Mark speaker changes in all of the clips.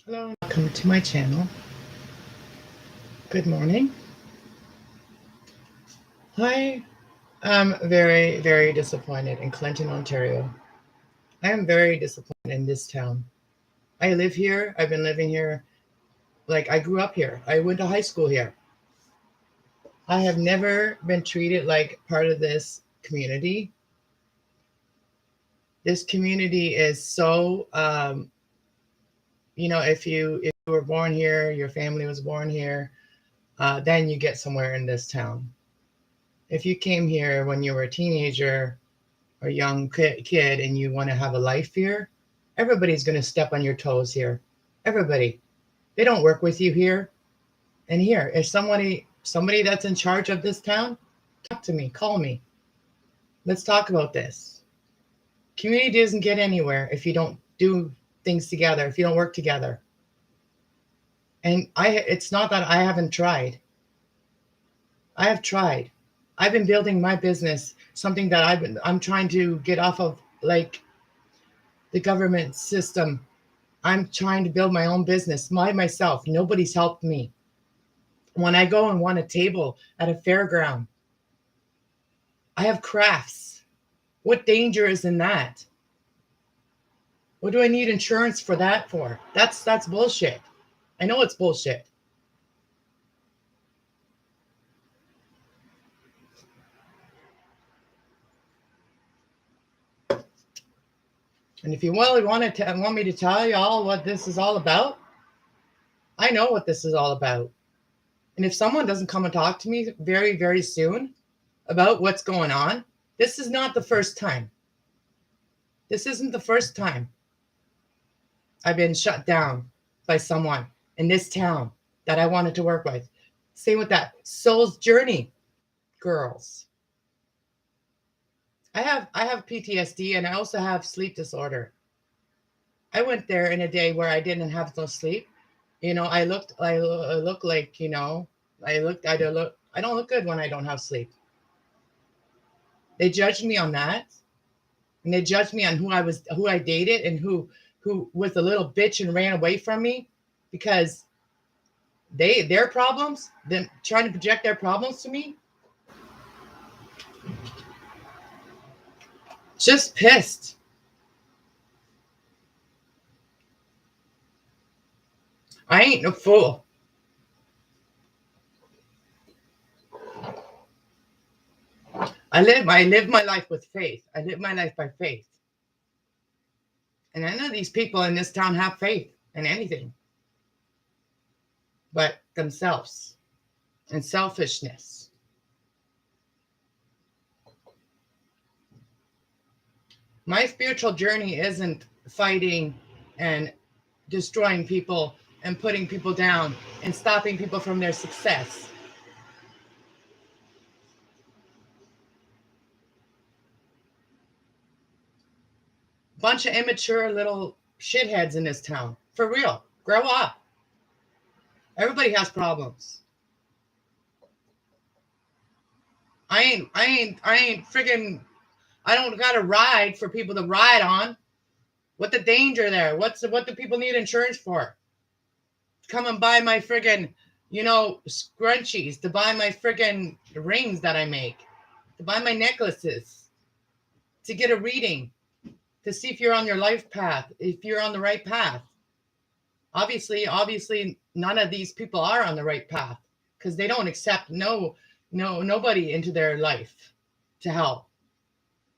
Speaker 1: Hello, welcome to my channel. Good morning. I am very, very disappointed in Clinton, Ontario. I am very disappointed in this town. I live here. I've been living here. Like, I grew up here. I went to high school here. I have never been treated like part of this community. This community is so, if you were born here, your family was born here, then you get somewhere in this town. If you came here when you were a teenager or young kid and you want to have a life here, everybody's going to step on your toes here. Everybody. They don't work with you here. And here, if somebody that's in charge of this town, talk to me, call me. Let's talk about this. Community doesn't get anywhere if you don't do things together, if you don't work together. And it's not that I haven't tried. I have tried. I've been building my business, something that I'm trying to get off of, like, the government system. I'm trying to build my own business myself. Nobody's helped me. When I go and want a table at a fairground, I have crafts. What danger is in that? What do I need insurance for that for? That's bullshit. I know it's bullshit. And if you really want me to tell y'all what this is all about, I know what this is all about. And if someone doesn't come and talk to me very, very soon about what's going on, this is not the first time. This isn't the first time I've been shut down by someone in this town that I wanted to work with. Same with that Soul's Journey girls. I have PTSD and I also have sleep disorder. I went there in a day where I didn't have no sleep. I look like, I don't look good when I don't have sleep. They judged me on that. And they judged me on who I dated and who was a little bitch and ran away from me because their problems, them trying to project their problems to me. Just pissed. I ain't no fool. I live my life with faith. I live my life by faith. And I know these people in this town have faith in anything but themselves and selfishness. My spiritual journey isn't fighting and destroying people and putting people down and stopping people from their success. Bunch of immature little shitheads in this town. For real. Grow up. Everybody has problems. I ain't friggin', I don't got a ride for people to ride on. What the danger there? What do people need insurance for? Come and buy my friggin', scrunchies, to buy my friggin' rings that I make, to buy my necklaces, to get a reading, to see if you're on your life path, if you're on the right path. Obviously, none of these people are on the right path because they don't accept nobody into their life to help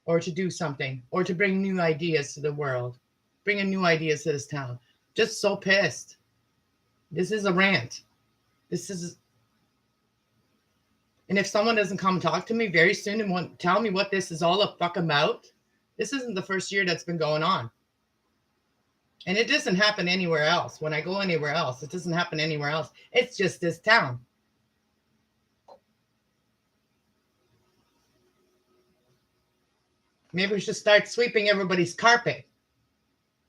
Speaker 1: or to do something or to bring new ideas to the world, bringing new ideas to this town. Just so pissed. This is a rant. And if someone doesn't come talk to me very soon and tell me what this is all about, this isn't the first year that's been going on. And it doesn't happen anywhere else. When I go anywhere else, it doesn't happen anywhere else. It's just this town. Maybe we should start sweeping everybody's carpet.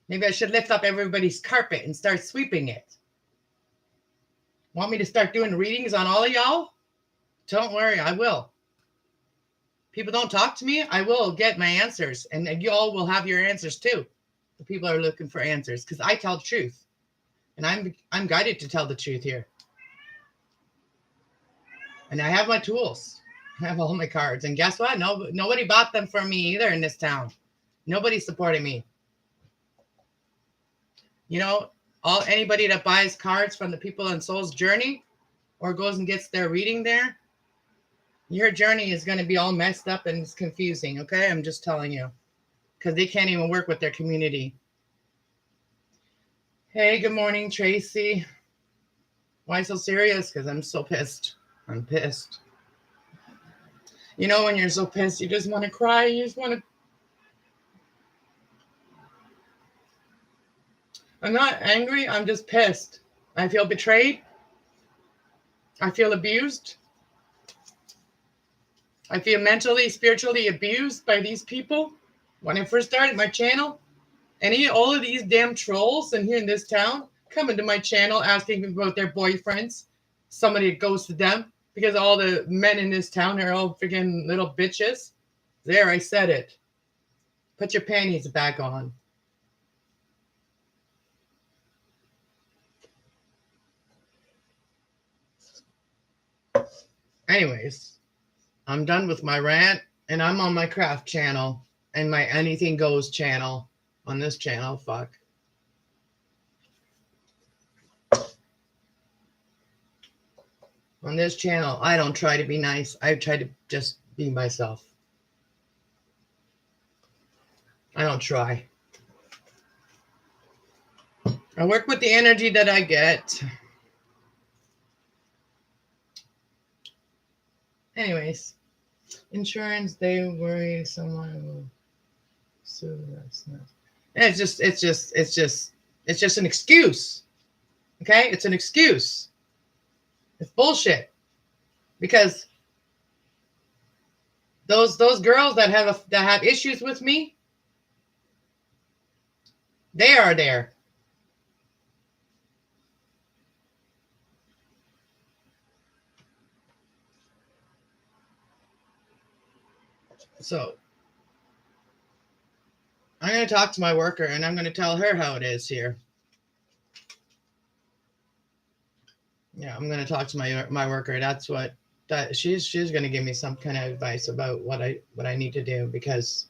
Speaker 1: Maybe I should lift up everybody's carpet and start sweeping it. Want me to start doing readings on all of y'all? Don't worry, I will. People don't talk to me, I will get my answers. And you all will have your answers too. The people are looking for answers because I tell the truth. And I'm guided to tell the truth here. And I have my tools. I have all my cards. And guess what? Nobody bought them for me either in this town. Nobody's supporting me. You know, anybody that buys cards from the people in Soul's Journey or goes and gets their reading there, your journey is going to be all messed up and it's confusing, okay? I'm just telling you. Because they can't even work with their community. Hey, good morning, Tracy. Why so serious? Because I'm so pissed. I'm pissed. You know, when you're so pissed, you just want to cry. You just want to... I'm not angry. I'm just pissed. I feel betrayed. I feel abused. I feel mentally, spiritually abused by these people. When I first started my channel, all of these damn trolls in here in this town come into my channel asking about their boyfriends. Somebody goes to them because all the men in this town are all freaking little bitches. There, I said it. Put your panties back on. Anyways, I'm done with my rant, and I'm on my craft channel and my anything goes channel on this channel. Fuck. On this channel, I don't try to be nice. I try to just be myself. I don't try. I work with the energy that I get. Anyways, insurance, they worry someone will sue. That's not. It's just an excuse. Okay? It's an excuse. It's bullshit. Because those girls that have issues with me, they are there. So I'm going to talk to my worker and I'm going to tell her how it is here. Yeah, I'm going to talk to my worker. That's what she's going to give me some kind of advice about what I need to do, because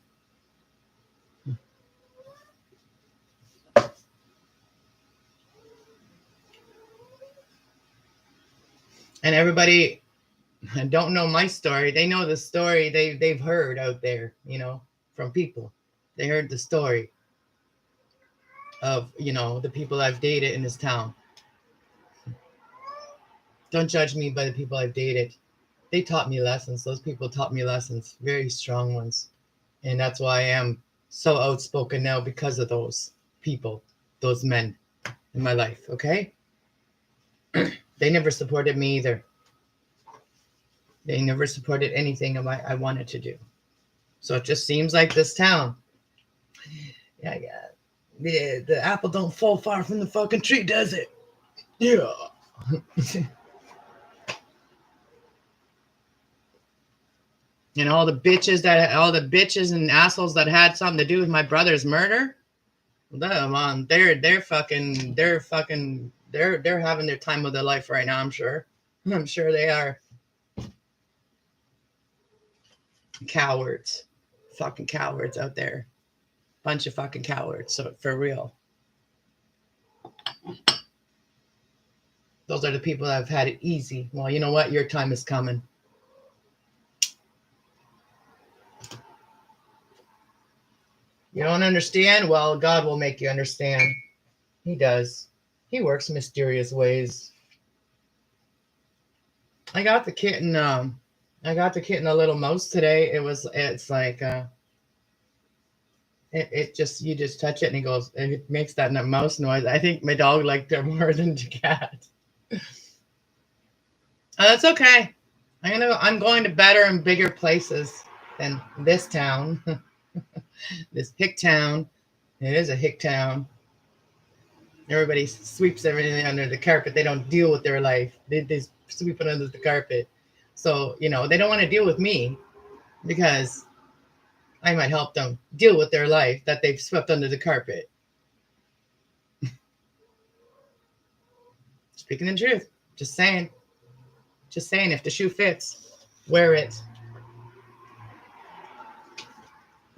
Speaker 1: and everybody don't know my story. They know the story they've heard out there, you know, from people. They heard the story of, you know, the people I've dated in this town. Don't judge me by the people I've dated. They taught me lessons. Those people taught me lessons, very strong ones. And that's why I am so outspoken now, because of those people, those men in my life, okay? They never supported me either. They never supported anything I wanted to do. So it just seems like this town. Yeah. The apple don't fall far from the fucking tree, does it? Yeah. And all the bitches and assholes that had something to do with my brother's murder, they're having their time of their life right now. I'm sure they are. Cowards, fucking cowards out there, bunch of fucking cowards. So for real, those are the people that have had it easy. Well, you know what? Your time is coming. You don't understand? Well, God will make you understand. He does. He works mysterious ways. I got the kitten a little mouse today. It's like it just, you just touch it and it makes that mouse noise. I think my dog liked it more than the cat. That's okay. I'm going to better and bigger places than this town. This hick town. It is a hick town. Everybody sweeps everything under the carpet. They don't deal with their life. They sweep it under the carpet. So, you know, they don't want to deal with me because I might help them deal with their life that they've swept under the carpet. Speaking the truth. Just saying. Just saying, if the shoe fits, wear it.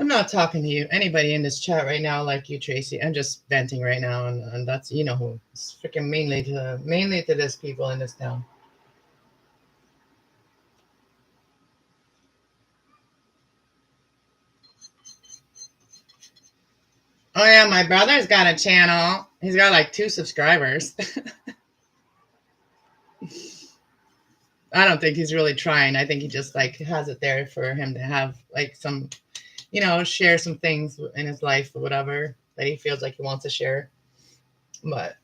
Speaker 1: I'm not talking to you, anybody in this chat right now, like you, Tracy. I'm just venting right now, and that's, you know who. It's freaking mainly to this people in this town. Oh yeah, my brother's got a channel. He's got like 2 subscribers. I don't think he's really trying. I think he just like has it there for him to have like some, share some things in his life or whatever that he feels like he wants to share. But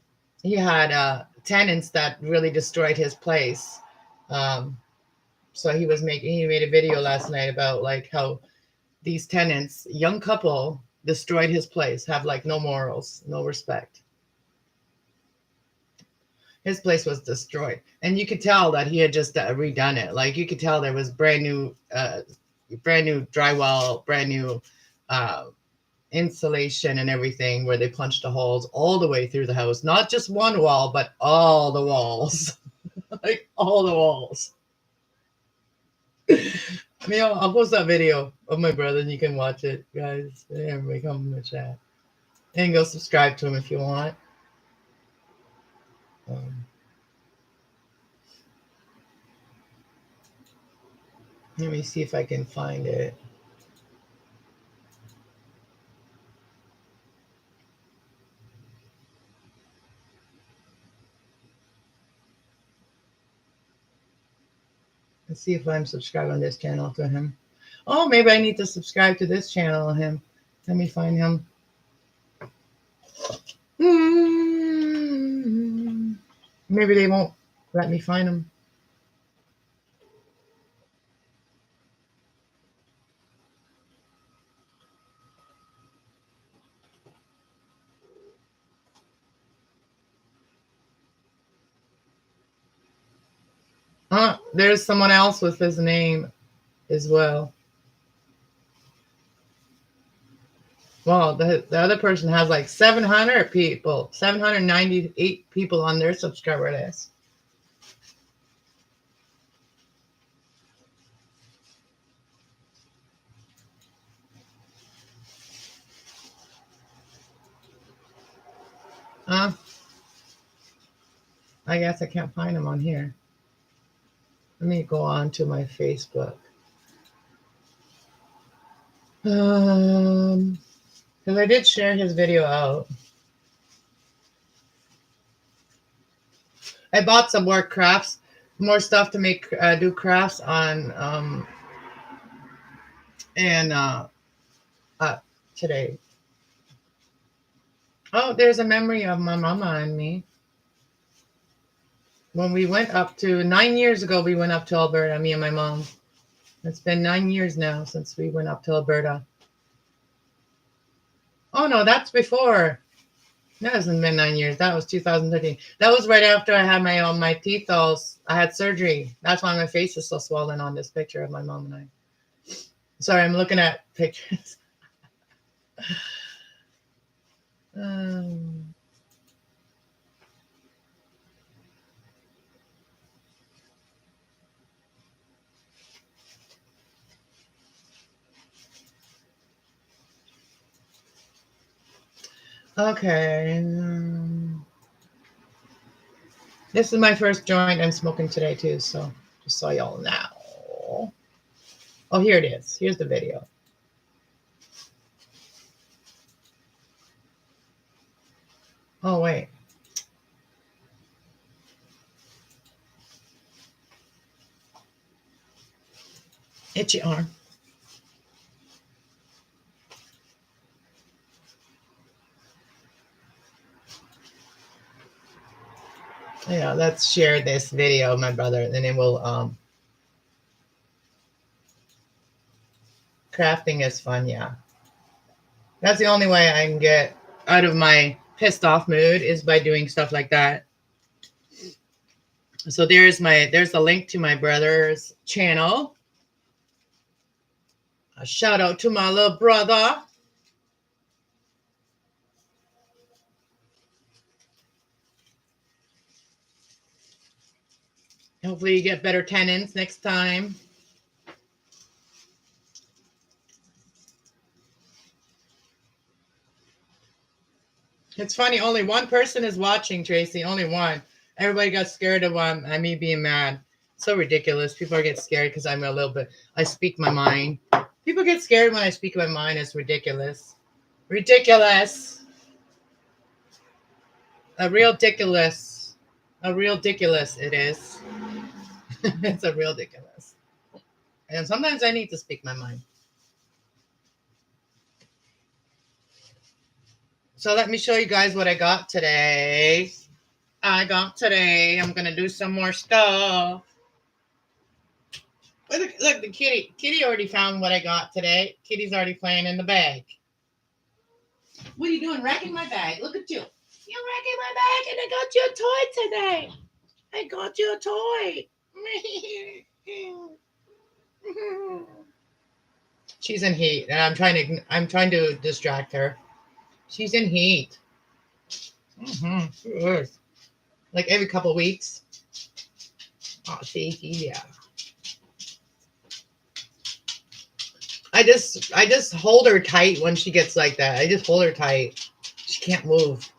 Speaker 1: he had tenants that really destroyed his place. So he made a video last night about like how these tenants, young couple, destroyed his place, have like no morals, no respect. His place was destroyed, and you could tell that he had just redone it. Like you could tell there was brand new drywall, brand new insulation and everything, where they punched the holes all the way through the house, not just one wall, but all the walls, like all the walls. I mean, I'll post that video of my brother, and you can watch it, guys. Everybody come in the chat and go subscribe to him if you want. Let me see if I can find it. Let's see if I'm subscribed on this channel to him. Oh, maybe I need to subscribe to this channel of him. Let me find him. Maybe they won't let me find him. There's someone else with his name as well. Well, the other person has like 700 people, 798 people on their subscriber list. I guess I can't find him on here. Let me go on to my Facebook. Because I did share his video out. I bought some more crafts, more stuff to make, do crafts on, today. Oh, there's a memory of my mama and me. When we went up to 9 years ago, we went up to Alberta, me and my mom. It's been 9 years now since we went up to Alberta. Oh no, that's before. That hasn't been 9 years. That was 2013. That was right after I had my teeth all. I had surgery. That's why my face is so swollen on this picture of my mom and I. Sorry, I'm looking at pictures. Okay. This is my first joint I'm smoking today too, so just so y'all know. Oh, here it is. Here's the video. Oh, wait. Itchy arm. Yeah, let's share this video, my brother, and then we'll crafting is fun, yeah. That's the only way I can get out of my pissed off mood, is by doing stuff like that. So there's a link to my brother's channel. A shout out to my little brother. Hopefully you get better tenants next time. It's funny, only one person is watching, Tracy. Only one. Everybody got scared of me being mad. So ridiculous. People get scared because I'm a little bit. I speak my mind. People get scared when I speak my mind. It's ridiculous. Ridiculous. A real ridiculous. A real ridiculous. It is. It's a real ridiculous. And sometimes I need to speak my mind. So let me show you guys what I got today. I'm going to do some more stuff. Look, the kitty. Kitty already found what I got today. Kitty's already playing in the bag. What are you doing? Racking my bag. Look at you. You're racking my bag, and I got you a toy today. I got you a toy. She's in heat, and I'm trying to distract her. She's in heat. Like every couple of weeks. Oh, see, yeah. I just hold her tight when she gets like that. I just hold her tight. She can't move.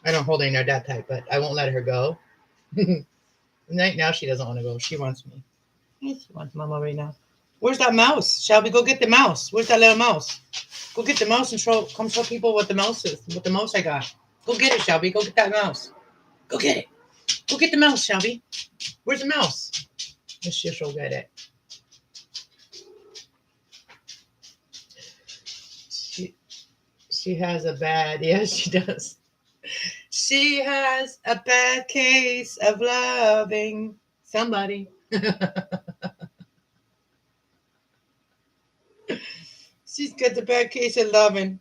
Speaker 1: I don't hold her near that tight, but I won't let her go. Right now she doesn't want to go. She wants me. She wants Mama right now. Where's that mouse? Shelby, go get the mouse. Where's that little mouse? Go get the mouse and come show people what the mouse is. What the mouse I got. Go get it, Shelby. Go get that mouse. Go get it. Go get the mouse, Shelby. Where's the mouse? She'll get it. She has a bad, yes, she does. She has a bad case of loving somebody. She's got the bad case of loving.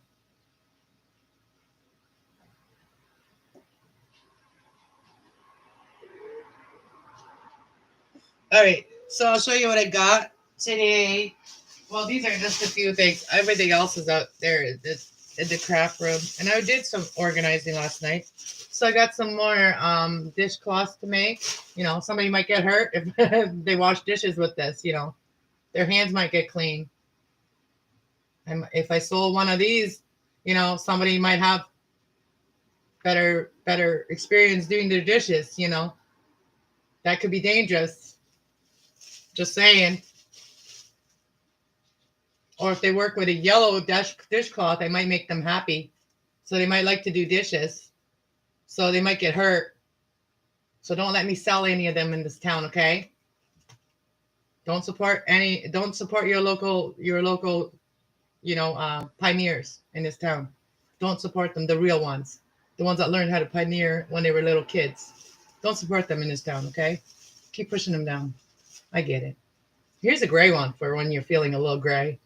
Speaker 1: All right, so I'll show you what I got today. Well, these are just a few things. Everything else is out there in the craft room. And I did some organizing last night. So I got some more dishcloths to make. You know, somebody might get hurt if they wash dishes with this, you know. Their hands might get clean. And if I sold one of these, you know, somebody might have better experience doing their dishes, you know. That could be dangerous. Just saying. Or if they work with a yellow dishcloth, I might make them happy. So they might like to do dishes. So they might get hurt. So don't let me sell any of them in this town, okay? Don't support your local, you know, pioneers in this town. Don't support them, the real ones. The ones that learned how to pioneer when they were little kids. Don't support them in this town, okay? Keep pushing them down. I get it. Here's a gray one for when you're feeling a little gray.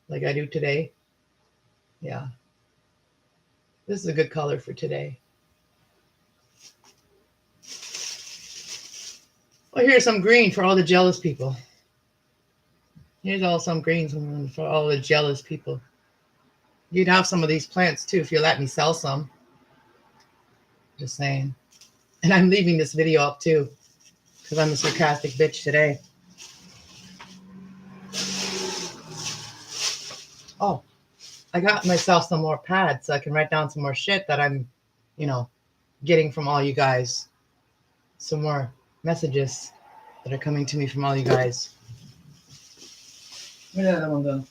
Speaker 1: Like I do today. Yeah. This is a good color for today. Well, here's some green for all the jealous people. Here's some greens for all the jealous people. You'd have some of these plants too if you let me sell some. Just saying. And I'm leaving this video up too because I'm a sarcastic bitch today. Oh, I got myself some more pads so I can write down some more shit that I'm, you know, getting from all you guys. Some more messages that are coming to me from all you guys. Where did that other one go?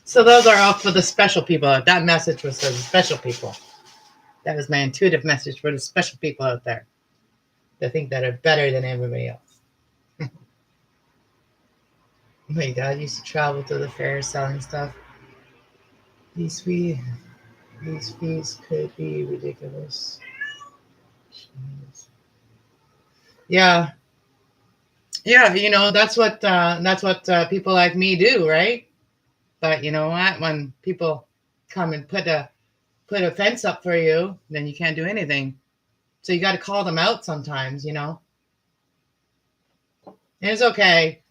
Speaker 1: So those are all for the special people. That message was for the special people. That was my intuitive message for the special people out there that think that are better than everybody else. My dad used to travel to the fair selling stuff. These fees could be ridiculous. Yeah, you know that's what people like me do, right? But you know what? When people come and put a fence up for you, then you can't do anything. So you got to call them out sometimes, you know. And it's okay.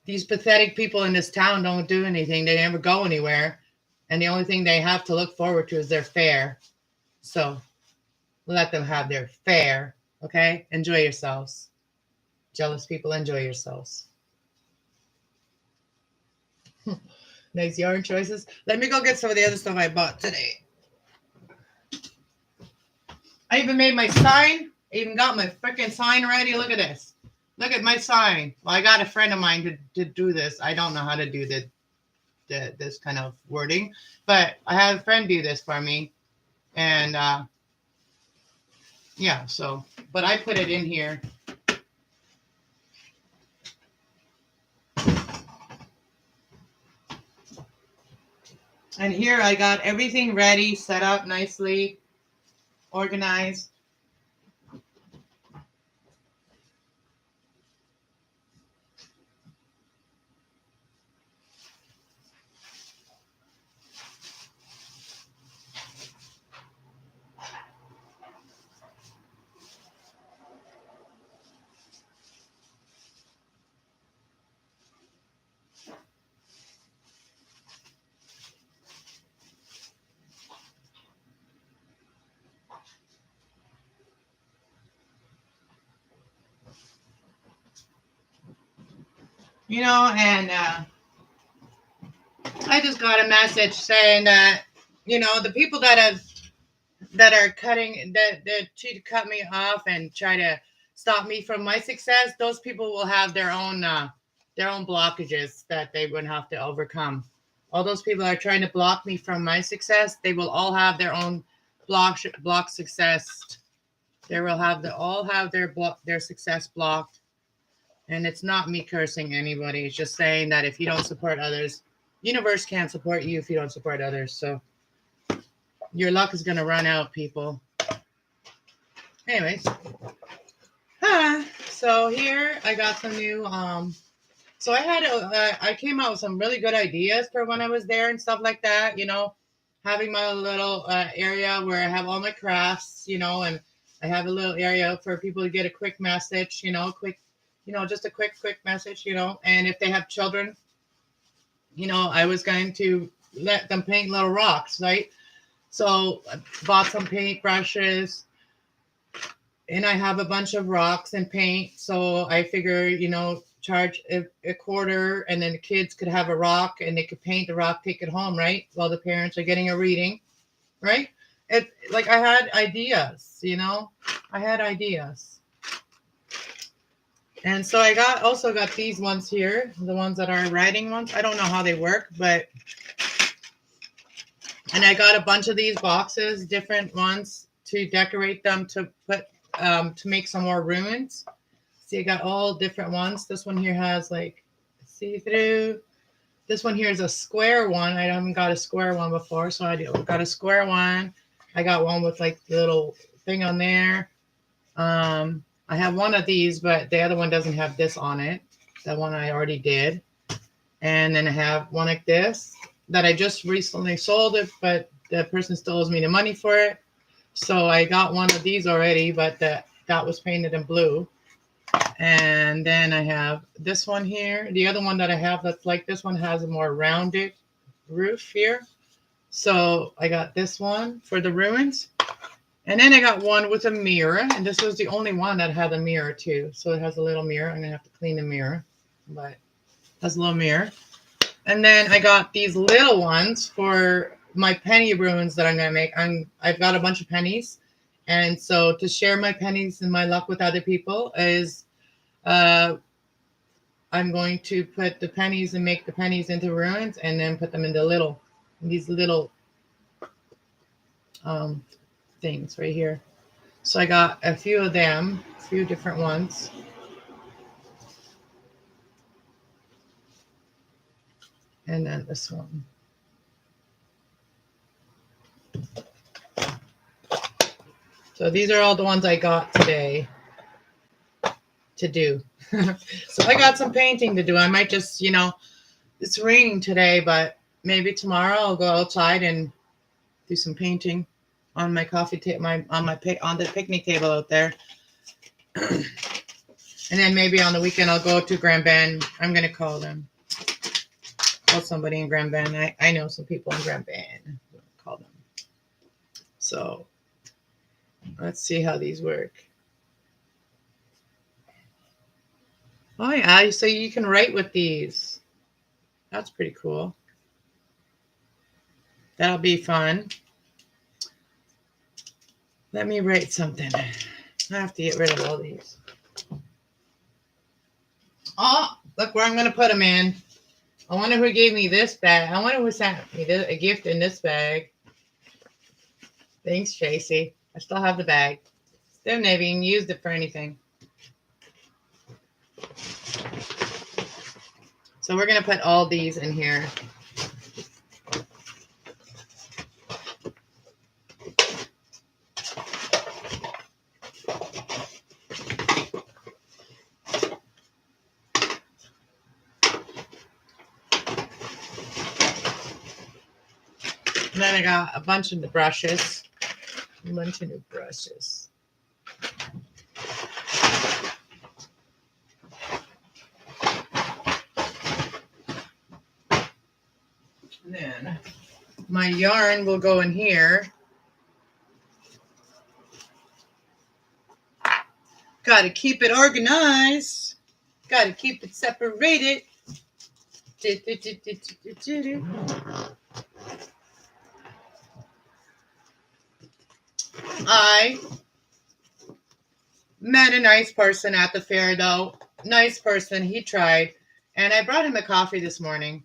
Speaker 1: These pathetic people in this town don't do anything. They never go anywhere. And the only thing they have to look forward to is their fair. So let them have their fare. Okay? Enjoy yourselves. Jealous people, enjoy yourselves. Nice yarn choices. Let me go get some of the other stuff I bought today. I even made my sign. I even got my freaking sign ready. Look at this. Look at my sign. Well, I got a friend of mine to do this. I don't know how to do this kind of wording, but I had a friend do this for me. And yeah, so, but I put it in here. And here I got everything ready, set up nicely, organized. You know, and I just got a message saying that, you know, the people that are cutting that try to cut me off and try to stop me from my success, those people will have their own blockages that they would have to overcome. All those people that are trying to block me from my success, they will all have their own block success. They will all have their success blocked. And it's not me cursing anybody. It's just saying that if you don't support others, universe can't support you if you don't support others. So your luck is going to run out, people. Anyways. So here I got some new, so I came out with some really good ideas for when I was there and stuff like that, you know, having my little area where I have all my crafts, you know, and I have a little area for people to get a quick message, you know, just a quick message, you know, and if they have children, you know, I was going to let them paint little rocks, right? So I bought some paint brushes and I have a bunch of rocks and paint. So I figure, you know, charge a quarter and then the kids could have a rock and they could paint the rock, take it home, right? While the parents are getting a reading, right? It like I had ideas, you know, I had ideas. And so I also got these ones here, the ones that are writing ones. I don't know how they work, but, and I got a bunch of these boxes, different ones to decorate them to put, to make some more runes. See, I got all different ones. This one here has like see-through. This one here is a square one. I haven't got a square one before, so I got a square one. I got one with like the little thing on there. I have one of these, but the other one doesn't have this on it. That one I already did. And then I have one like this that I just recently sold it, but the person still owes me the money for it. So I got one of these already, but that was painted in blue. And then I have this one here. The other one that I have that's like this one has a more rounded roof here. So I got this one for the ruins. And then I got one with a mirror. And this was the only one that had a mirror too. So it has a little mirror. I'm going to have to clean the mirror. But it has a little mirror. And then I got these little ones for my penny ruins that I'm going to make. I've got a bunch of pennies. And so to share my pennies and my luck with other people is I'm going to put the pennies and make the pennies into ruins and then put them in these little things right here. So I got a few of them, a few different ones. And then this one. So these are all the ones I got today to do. So I got some painting to do. I might just, you know, it's raining today, but maybe tomorrow I'll go outside and do some painting on my coffee table, on the picnic table out there. And then maybe on the weekend I'll go to Grand Bend. I'm gonna call somebody in Grand Bend. I know some people in Grand Bend. Call them. So Let's see how these work. Oh yeah, so you can write with these. That's pretty cool. That'll be fun. Let me write something. I have to get rid of all these. Oh, look where I'm going to put them in. I wonder who gave me this bag. I wonder who sent me a gift in this bag. Thanks, Tracy. I still have the bag. Still never even used it for anything. So we're going to put all these in here. And then I got a bunch of the brushes. A bunch of new brushes. And then my yarn will go in here. Got to keep it organized. Got to keep it separated. I met a nice person at the fair, though. Nice person. He tried. And I brought him a coffee this morning.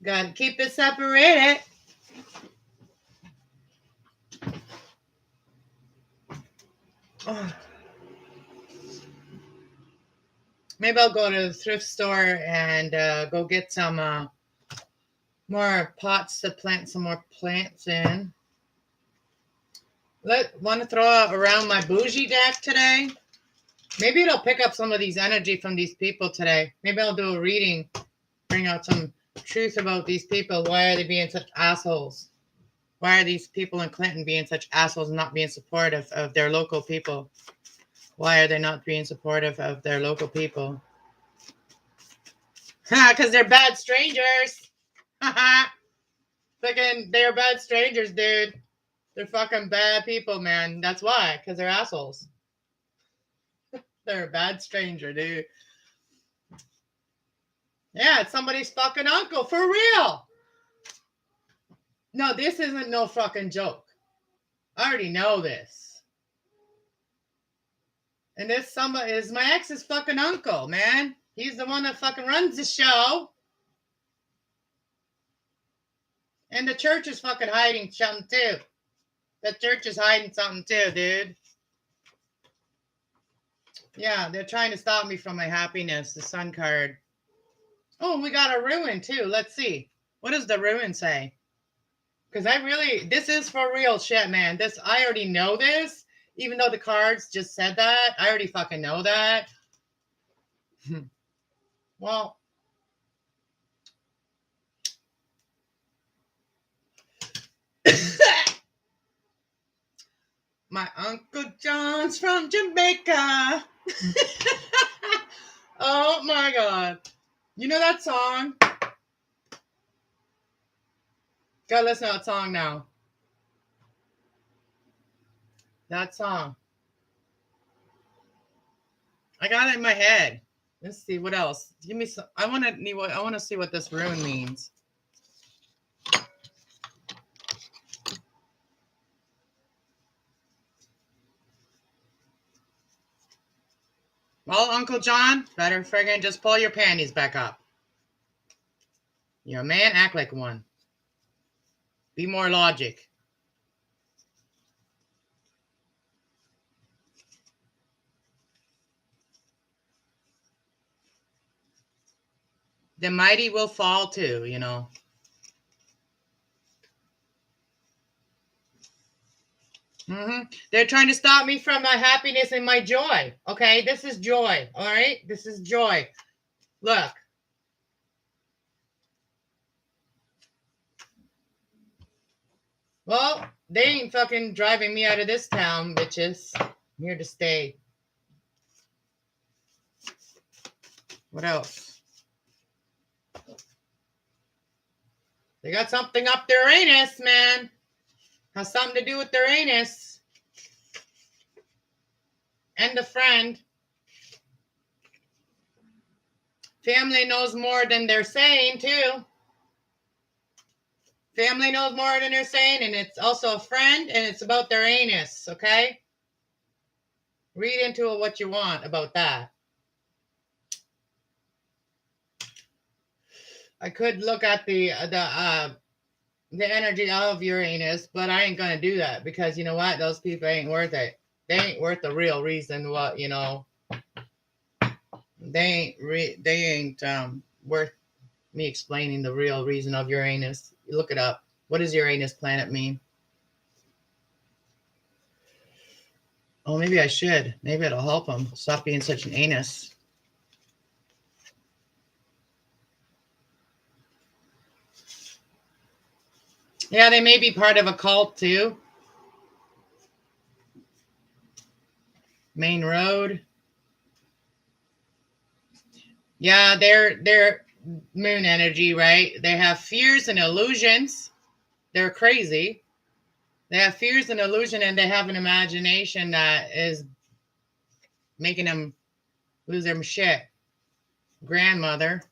Speaker 1: Gotta keep it separated. Oh. Maybe I'll go to the thrift store and go get some more pots to plant some more plants in. Want to throw around my bougie deck today? Maybe it'll pick up some of these energy from these people today. Maybe I'll do a reading, bring out some truth about these people. Why are they being such assholes? Why are these people in Clinton being such assholes and not being supportive of their local people? Why are they not being supportive of their local people? Because they're bad strangers. Fucking, they're bad strangers, dude. They're fucking bad people, man. That's why. Because they're assholes. They're a bad stranger, dude. Yeah, it's somebody's fucking uncle. For real. No, this isn't no fucking joke. I already know this. And this somebody is my ex's fucking uncle, man. He's the one that fucking runs the show. And the church is fucking hiding something too. The church is hiding something too, dude. Yeah, they're trying to stop me from my happiness. The sun card. Oh, we got a ruin too. Let's see. What does the ruin say? Because this is for real shit, man. I already know this. Even though the cards just said that, I already fucking know that. Well, my Uncle John's from Jamaica. Oh my God. You know that song? Gotta listen to that song now. That song. I got it in my head. Let's see what else. Give me some. I want to see what this rune means. Well, Uncle John, better friggin' just pull your panties back up. You're a man, act like one. Be more logic. The mighty will fall too, you know. They're trying to stop me from my happiness and my joy. Okay, this is joy. All right, this is joy. Look. Well, they ain't fucking driving me out of this town, bitches. I'm here to stay. What else? They got something up their anus, man. Has something to do with their anus. And a friend. Family knows more than they're saying, too. Family knows more than they're saying, and it's also a friend, and it's about their anus, okay? Read into it what you want about that. I could look at the energy of Uranus, but I ain't gonna do that because you know what? Those people ain't worth it. They ain't worth the real reason. What you know? They ain't worth me explaining the real reason of Uranus. Look it up. What does Uranus planet mean? Oh, maybe I should. Maybe it'll help them stop being such an anus. Yeah, they may be part of a cult too. Main road. Yeah, they're moon energy, right? They have fears and illusions. They're crazy. They have fears and illusion, and they have an imagination that is making them lose their shit. Grandmother.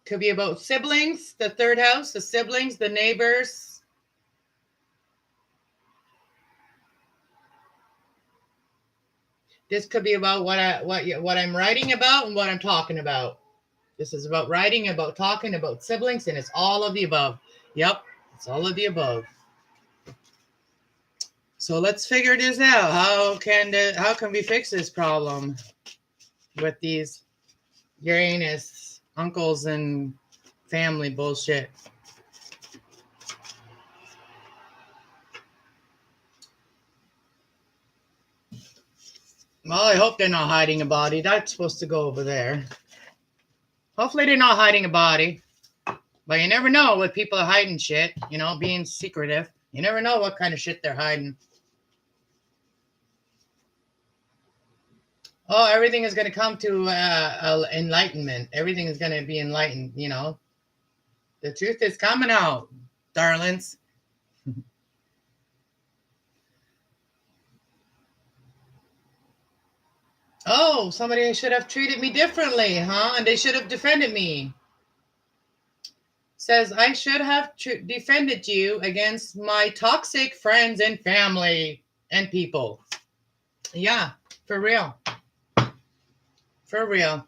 Speaker 1: Could be about siblings, the third house, the siblings, the neighbors. This could be about what I'm writing about and what I'm talking about. This is about writing, about talking, about siblings, and it's all of the above. Yep, it's all of the above. So let's figure this out. How can we fix this problem with these Uranus uncles and family bullshit? Well, I hope they're not hiding a body. That's supposed to go over there. Hopefully they're not hiding a body. But you never know what people are hiding shit, you know, being secretive. You never know what kind of shit they're hiding. Oh, everything is going to come to enlightenment. Everything is going to be enlightened, you know. The truth is coming out, darlings. Oh, somebody should have treated me differently, huh? And they should have defended me. Says, I should have defended you against my toxic friends and family and people. Yeah, for real. For real.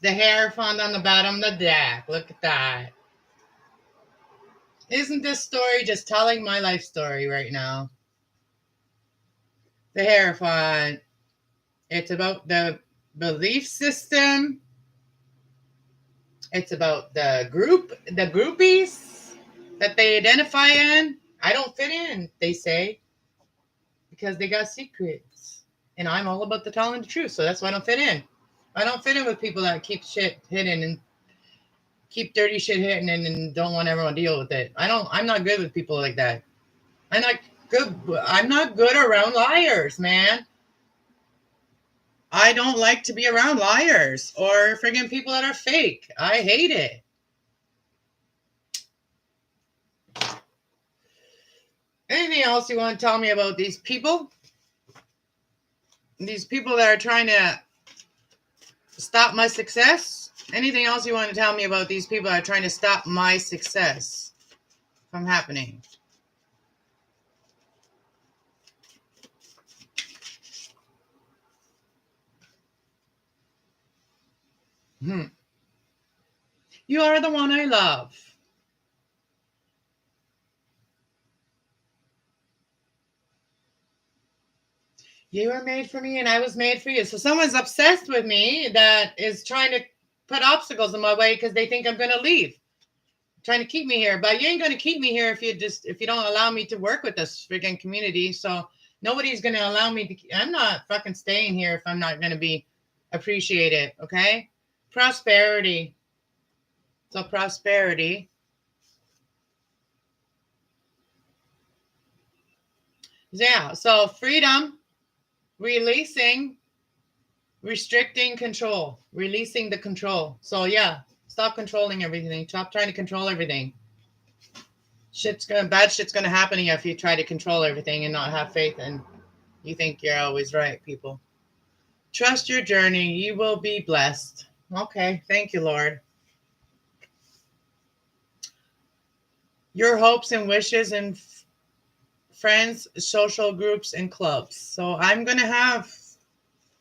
Speaker 1: The hair found on the bottom of the deck. Look at that. Isn't this story just telling my life story right now? The Hierophant. It's about the belief system. It's about the groupies that they identify in. I don't fit in, they say, because they got secrets. And I'm all about the telling the truth, so that's why I don't fit in. I don't fit in with people that keep shit hidden and keep dirty shit hidden and don't want everyone to deal with it. I'm not good with people like that. I'm not good around liars, man. I don't like to be around liars or friggin' people that are fake. I hate it. Anything else you want to tell me about these people? These people that are trying to stop my success? Anything else you want to tell me about these people that are trying to stop my success from happening? You are the one I love. You were made for me and I was made for you. So someone's obsessed with me that is trying to put obstacles in my way because they think I'm going to leave. Trying to keep me here. But you ain't going to keep me here if you don't allow me to work with this freaking community. So nobody's going to allow me to. I'm not fucking staying here if I'm not going to be appreciated. Okay? Prosperity. So prosperity. Yeah. So freedom. Releasing Restricting control, releasing the control. So yeah, stop controlling everything. Stop trying to control everything. Bad shit's gonna happen to you if you try to control everything and not have faith and you think you're always right, people. Trust your journey. You will be blessed. Okay, thank you, Lord. Your hopes and wishes and friends, social groups, and clubs. So I'm gonna have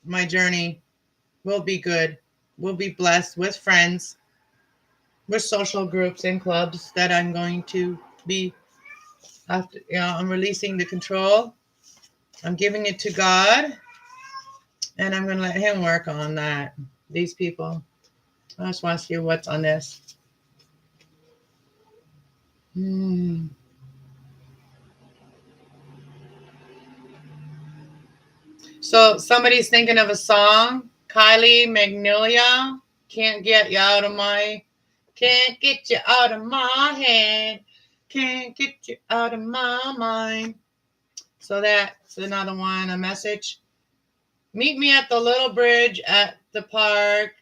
Speaker 1: my journey. Will be good. Will be blessed with friends, with social groups and clubs that I'm going to be after. I'm releasing the control. I'm giving it to God, and I'm going to let Him work on that. These people. I just want to see what's on this. So somebody's thinking of a song. Kylie Magnolia. Can't get you out of my head. Can't get you out of my mind. So that's another one, a message. Meet me at the little bridge at the park.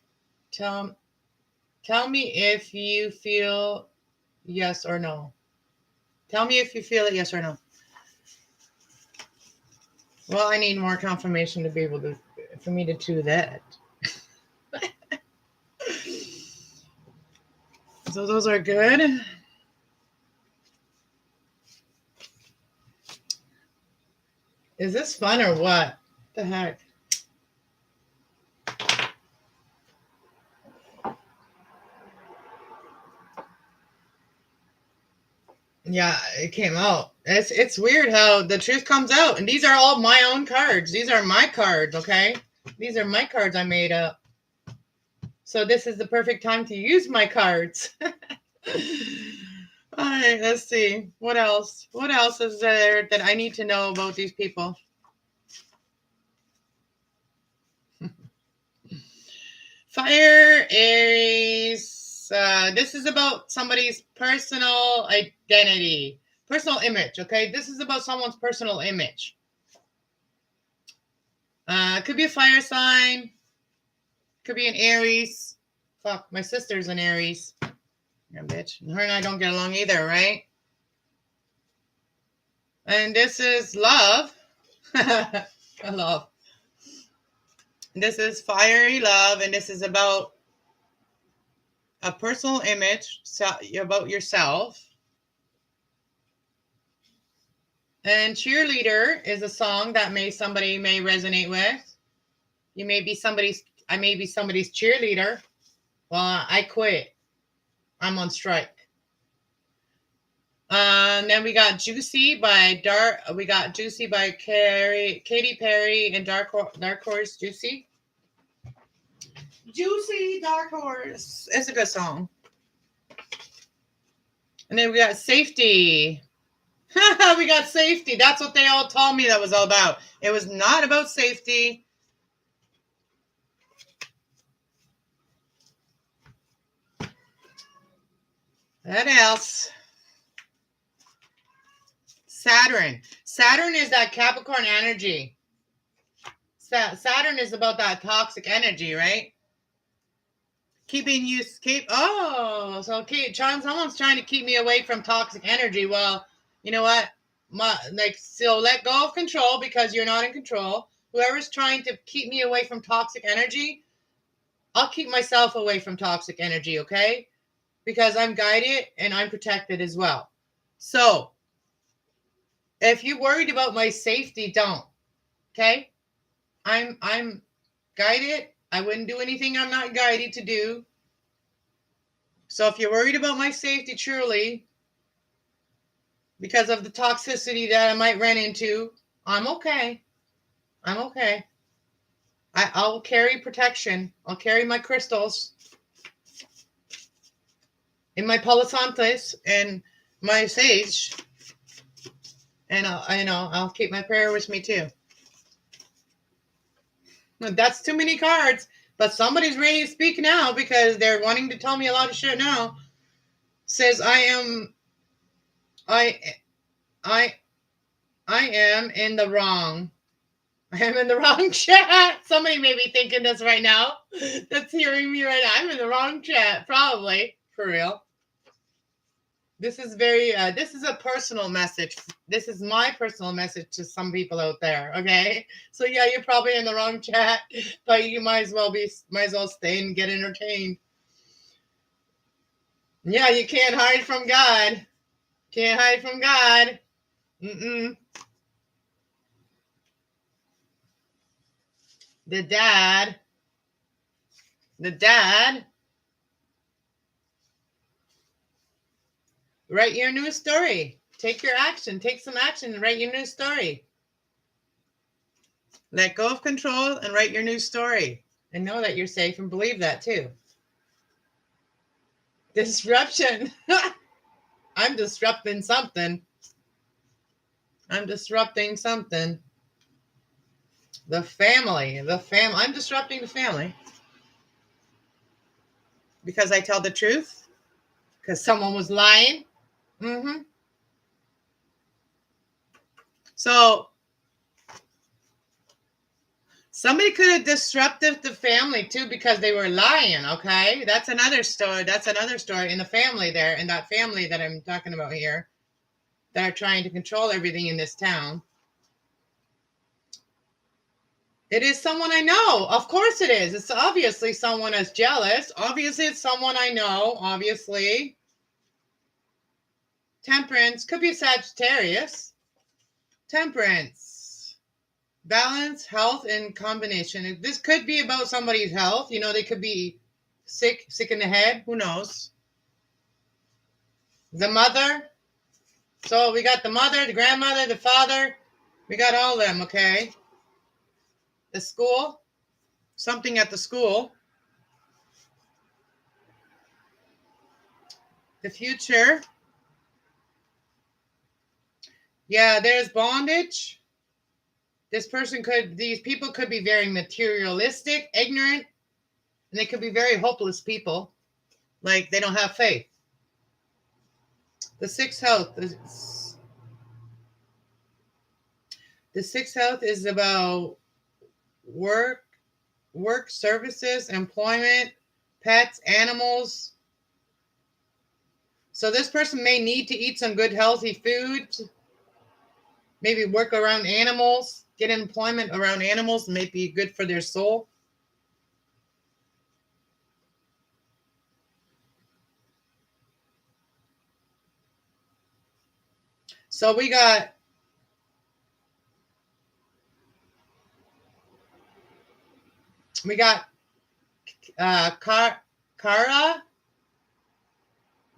Speaker 1: Tell me if you feel yes or no. Tell me if you feel it, yes or no. Well, I need more confirmation to be able to, for me to do that. So those are good. Is this fun or what? The heck? Yeah, it came out. It's weird how the truth comes out. And these are all my own cards. These are my cards, okay? These are my cards I made up. So this is the perfect time to use my cards. All right, let's see. What else? What else is there that I need to know about these people? Fire, Aries. This is about somebody's personal identity, personal image, okay? This is about someone's personal image. It could be a fire sign. Could be an Aries. Fuck, my sister's an Aries. Yeah, bitch. Her and I don't get along either, right? And this is love. Love. This is fiery love, and this is about a personal image about yourself. And cheerleader is a song that somebody may resonate with. I may be somebody's cheerleader. Well, I quit. I'm on strike. Then we got Juicy by Katy Perry and Dark Horse. Juicy Dark Horse. It's a good song. And then we got Safety. We got Safety. That's what they all told me that was all about. It was not about safety. What else? Saturn. Saturn is that Capricorn energy. Saturn is about that toxic energy, right? Someone's trying to keep me away from toxic energy. Well, you know what? So let go of control because you're not in control. Whoever's trying to keep me away from toxic energy, I'll keep myself away from toxic energy, okay? Because I'm guided and I'm protected as well. So, if you're worried about my safety, don't. Okay? I'm guided. I wouldn't do anything I'm not guided to do. So if you're worried about my safety truly, because of the toxicity that I might run into, I'm okay. I'm okay. I'll carry protection. I'll carry my crystals in my Palo Santos and my sage. And I'll keep my prayer with me too. That's too many cards. But somebody's ready to speak now because they're wanting to tell me a lot of shit now. Says I am in the wrong. I am in the wrong chat. Somebody may be thinking this right now. That's hearing me right now. I'm in the wrong chat, probably. For real. This is this is a personal message. This is my personal message to some people out there. Okay. So yeah, you're probably in the wrong chat, but you might as well stay and get entertained. Yeah, you can't hide from God. Can't hide from God. Mm-mm. The dad. Write your new story. Take your action. Take some action and write your new story. Let go of control and write your new story. And know that you're safe and believe that too. Disruption. I'm disrupting something. I'm disrupting something. The family. I'm disrupting the family. Because I tell the truth. Because someone was lying. Mm-hmm. So somebody could have disrupted the family too because they were lying, okay? That's another story. That's another story in the family there, in that family that I'm talking about here, that are trying to control everything in this town. It is someone I know. Of course it is. It's obviously someone that's jealous. Obviously it's someone I know. Obviously. Temperance. Could be Sagittarius. Temperance. Balance, health, and combination. This could be about somebody's health. You know, they could be sick in the head. Who knows? The mother. So we got the mother, the grandmother, the father. We got all of them, okay? The school. Something at the school. The future. Yeah, there's bondage. These people could be very materialistic, ignorant, and they could be very hopeless people. Like they don't have faith. The sixth health. The sixth health is about work, services, employment, pets, animals. So this person may need to eat some good, healthy food. Maybe work around animals, get employment around animals, may be good for their soul. So we got Kara,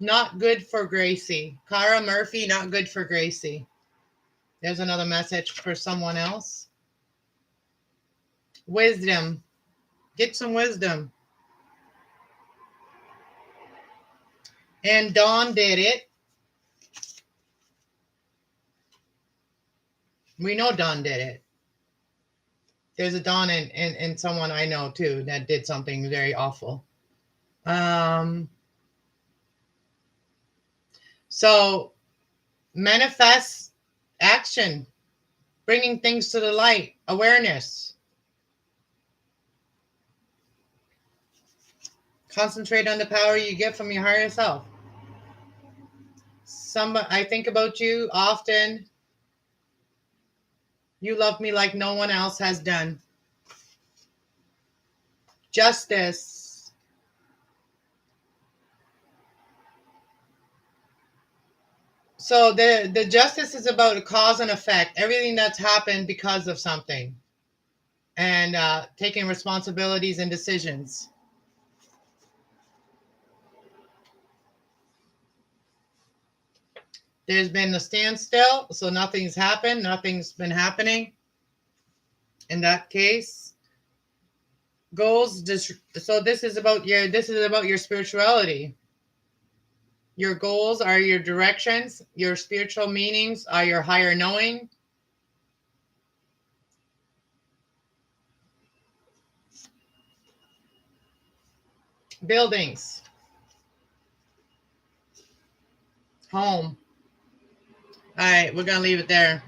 Speaker 1: not good for Gracie. Kara Murphy, not good for Gracie. There's another message for someone else. Wisdom. Get some wisdom. And Dawn did it. We know Dawn did it. There's a Dawn and someone I know too that did something very awful. So manifest action, bringing things to the light, awareness. Concentrate on the power you get from your higher self. I think about you often. You love me like no one else has done. Justice. So the justice is about cause and effect. Everything that's happened because of something. And taking responsibilities and decisions. There's been a standstill, so nothing's happened. Nothing's been happening. In that case, goals. So this is about your spirituality. Your goals are your directions. Your spiritual meanings are your higher knowing. Buildings. Home. All right, we're going to leave it there.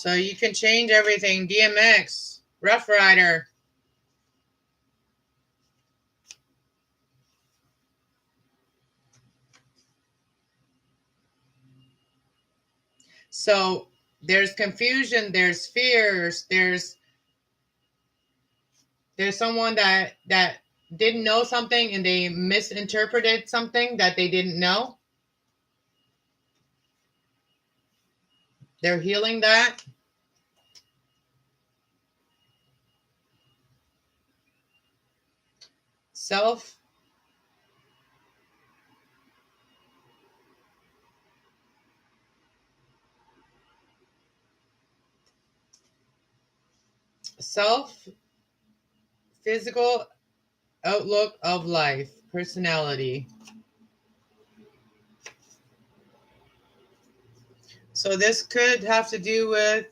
Speaker 1: So you can change everything. DMX, Rough Rider. So there's confusion, there's fears, there's someone that didn't know something and they misinterpreted something that they didn't know. They're healing that. Self self physical outlook of life, personality. So this could have to do with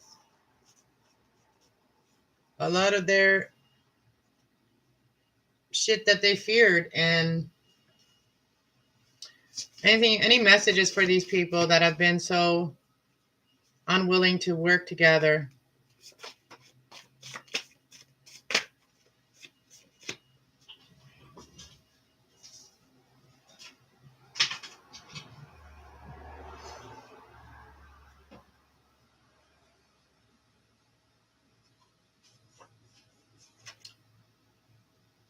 Speaker 1: a lot of their shit that they feared, and any messages for these people that have been so unwilling to work together.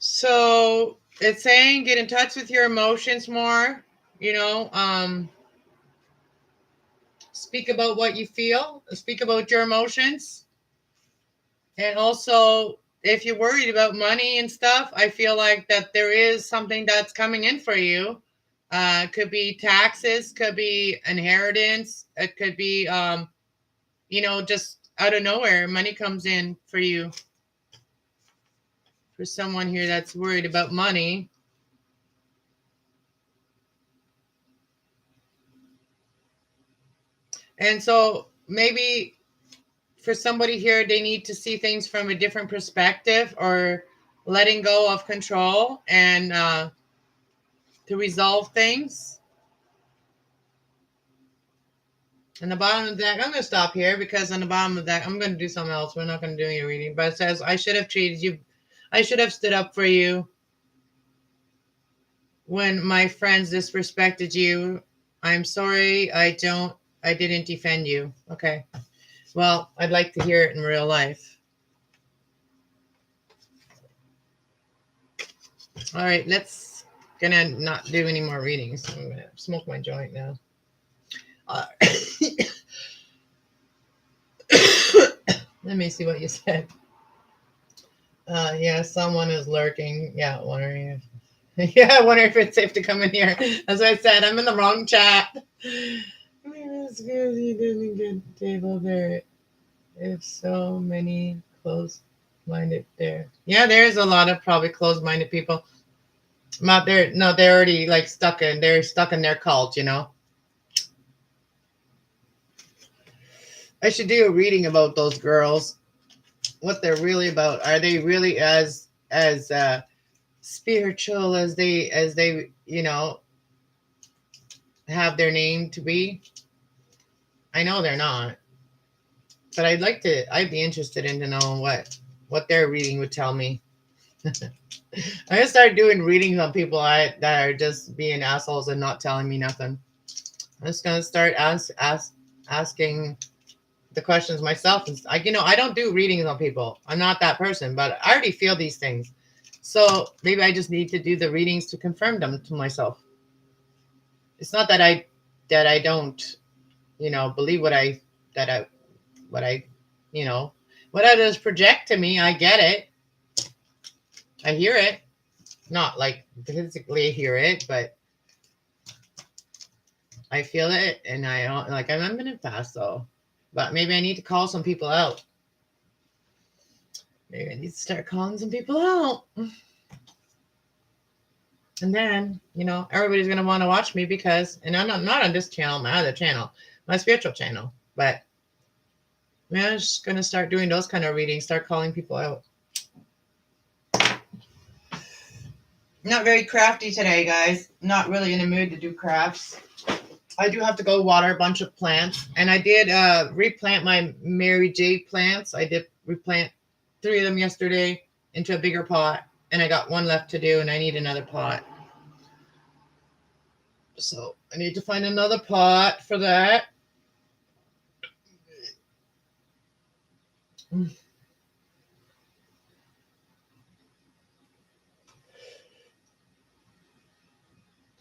Speaker 1: So it's saying get in touch with your emotions more, you know, speak about what you feel, speak about your emotions. And also, if you're worried about money and stuff, I feel like that there is something that's coming in for you. Could be taxes, could be inheritance, it could be, just out of nowhere, money comes in for you. For someone here that's worried about money. And so maybe for somebody here, they need to see things from a different perspective, or letting go of control and to resolve things. And the bottom of the deck, I'm going to stop here because on the bottom of the deck, I'm going to do something else. We're not going to do any reading. But it says, I should have treated you, I should have stood up for you when my friends disrespected you. I'm sorry, I didn't defend you. Okay. Well, I'd like to hear it in real life. All right, gonna not do any more readings. I'm gonna smoke my joint now. Let me see what you said. Yeah, someone is lurking. Yeah, wondering if I wonder if it's safe to come in here. As I said, I'm in the wrong chat. It's good you didn't get the table there. If so many closed-minded there. Yeah, there's a lot of probably closed-minded people. Not there. No, they're already like they're stuck in their cult, you know. I should do a reading about those girls. What they're really about. Are they really as spiritual as they have their name to be? I know they're not. But I'd be interested in to know what their reading would tell me. I'm gonna start doing readings on people that are just being assholes and not telling me nothing. I'm just gonna start asking the questions myself. And I don't do readings on people. I'm not that person, but I already feel these things. So maybe I just need to do the readings to confirm them to myself. It's not that I don't, believe what I what others project to me. I get it. I hear it. Not like physically hear it, but I feel it, and I don't like. I'm gonna pass though, but maybe I need to call some people out. Maybe I need to start calling some people out, and then everybody's gonna want to watch me because, and I'm not on this channel, my other channel, my spiritual channel, but I'm just gonna start doing those kind of readings, start calling people out. Not very crafty today, guys. Not really in the mood to do crafts. I do have to go water a bunch of plants. And I did replant my Mary J plants. I did replant 3 of them yesterday into a bigger pot. And I got one left to do, and I need another pot. So I need to find another pot for that.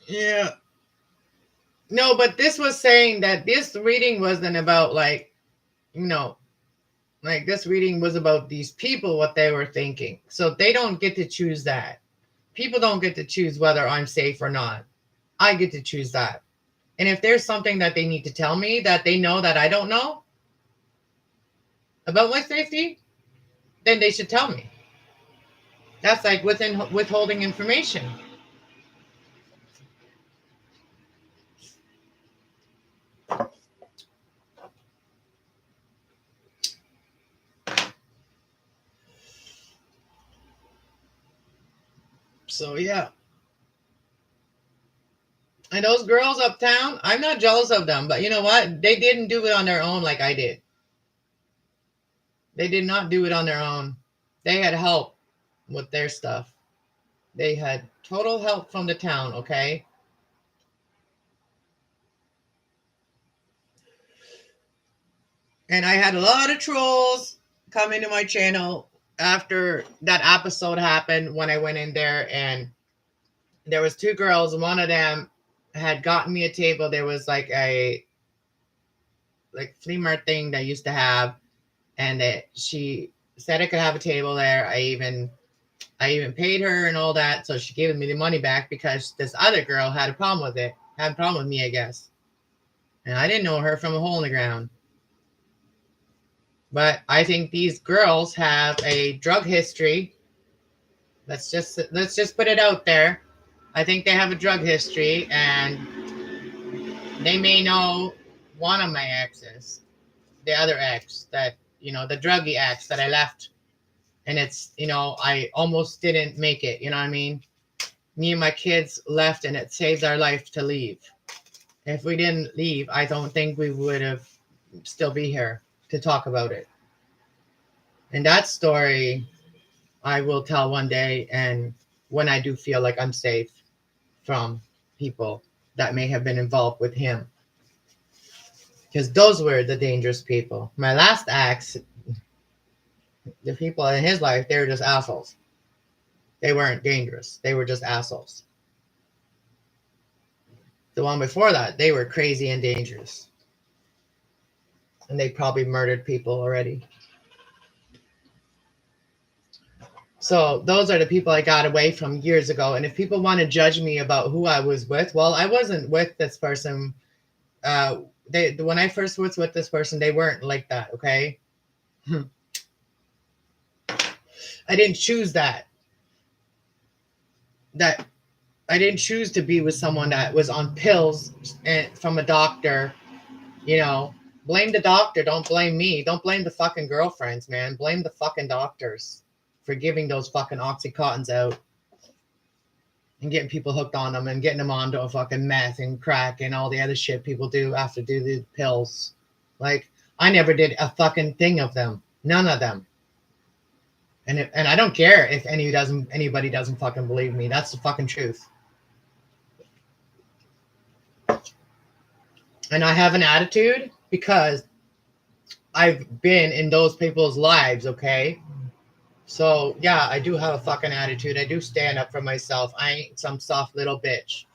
Speaker 1: Yeah. No, but this was saying that this reading wasn't about like, like this reading was about these people, what they were thinking. So they don't get to choose that. People don't get to choose whether I'm safe or not. I get to choose that. And if there's something that they need to tell me that they know that I don't know about my safety, then they should tell me. That's like withholding information. So yeah. And those girls uptown, I'm not jealous of them, but you know what? They didn't do it on their own like I did. They did not do it on their own. They had help with their stuff. They had total help from the town, okay? And I had a lot of trolls come into my channel after that episode happened when I went in there, and there was 2 girls. One of them had gotten me a table. There was like a flea market thing that I used to have, and that she said I could have a table there. I even paid her and all that, so she gave me the money back because this other girl had a problem with it. Had a problem with me, I guess. And I didn't know her from a hole in the ground. But I think these girls have a drug history. Let's just put it out there. I think they have a drug history, and they may know one of my exes, the other ex that, the druggy ex that I left. And it's, I almost didn't make it. You know what I mean? Me and my kids left, and it saved our life to leave. If we didn't leave, I don't think we would have still be here to talk about it. And that story I will tell one day, and when I do feel like I'm safe from people that may have been involved with him. Because those were the dangerous people. My last ex, the people in his life, they were just assholes. They weren't dangerous. They were just assholes. The one before that, they were crazy and dangerous. And they probably murdered people already. So those are the people I got away from years ago. And if people want to judge me about who I was with, well, I wasn't with this person. When I first was with this person, they weren't like that, okay? I didn't choose that. I didn't choose to be with someone that was on pills and from a doctor. Blame the doctor. Don't blame me. Don't blame the fucking girlfriends, man. Blame the fucking doctors for giving those fucking Oxycontins out and getting people hooked on them and getting them onto a fucking meth and crack and all the other shit people do after do the pills. Like, I never did a fucking thing of them. None of them. And I don't care if anybody doesn't fucking believe me. That's the fucking truth. And I have an attitude because I've been in those people's lives, okay? So, yeah, I do have a fucking attitude. I do stand up for myself. I ain't some soft little bitch.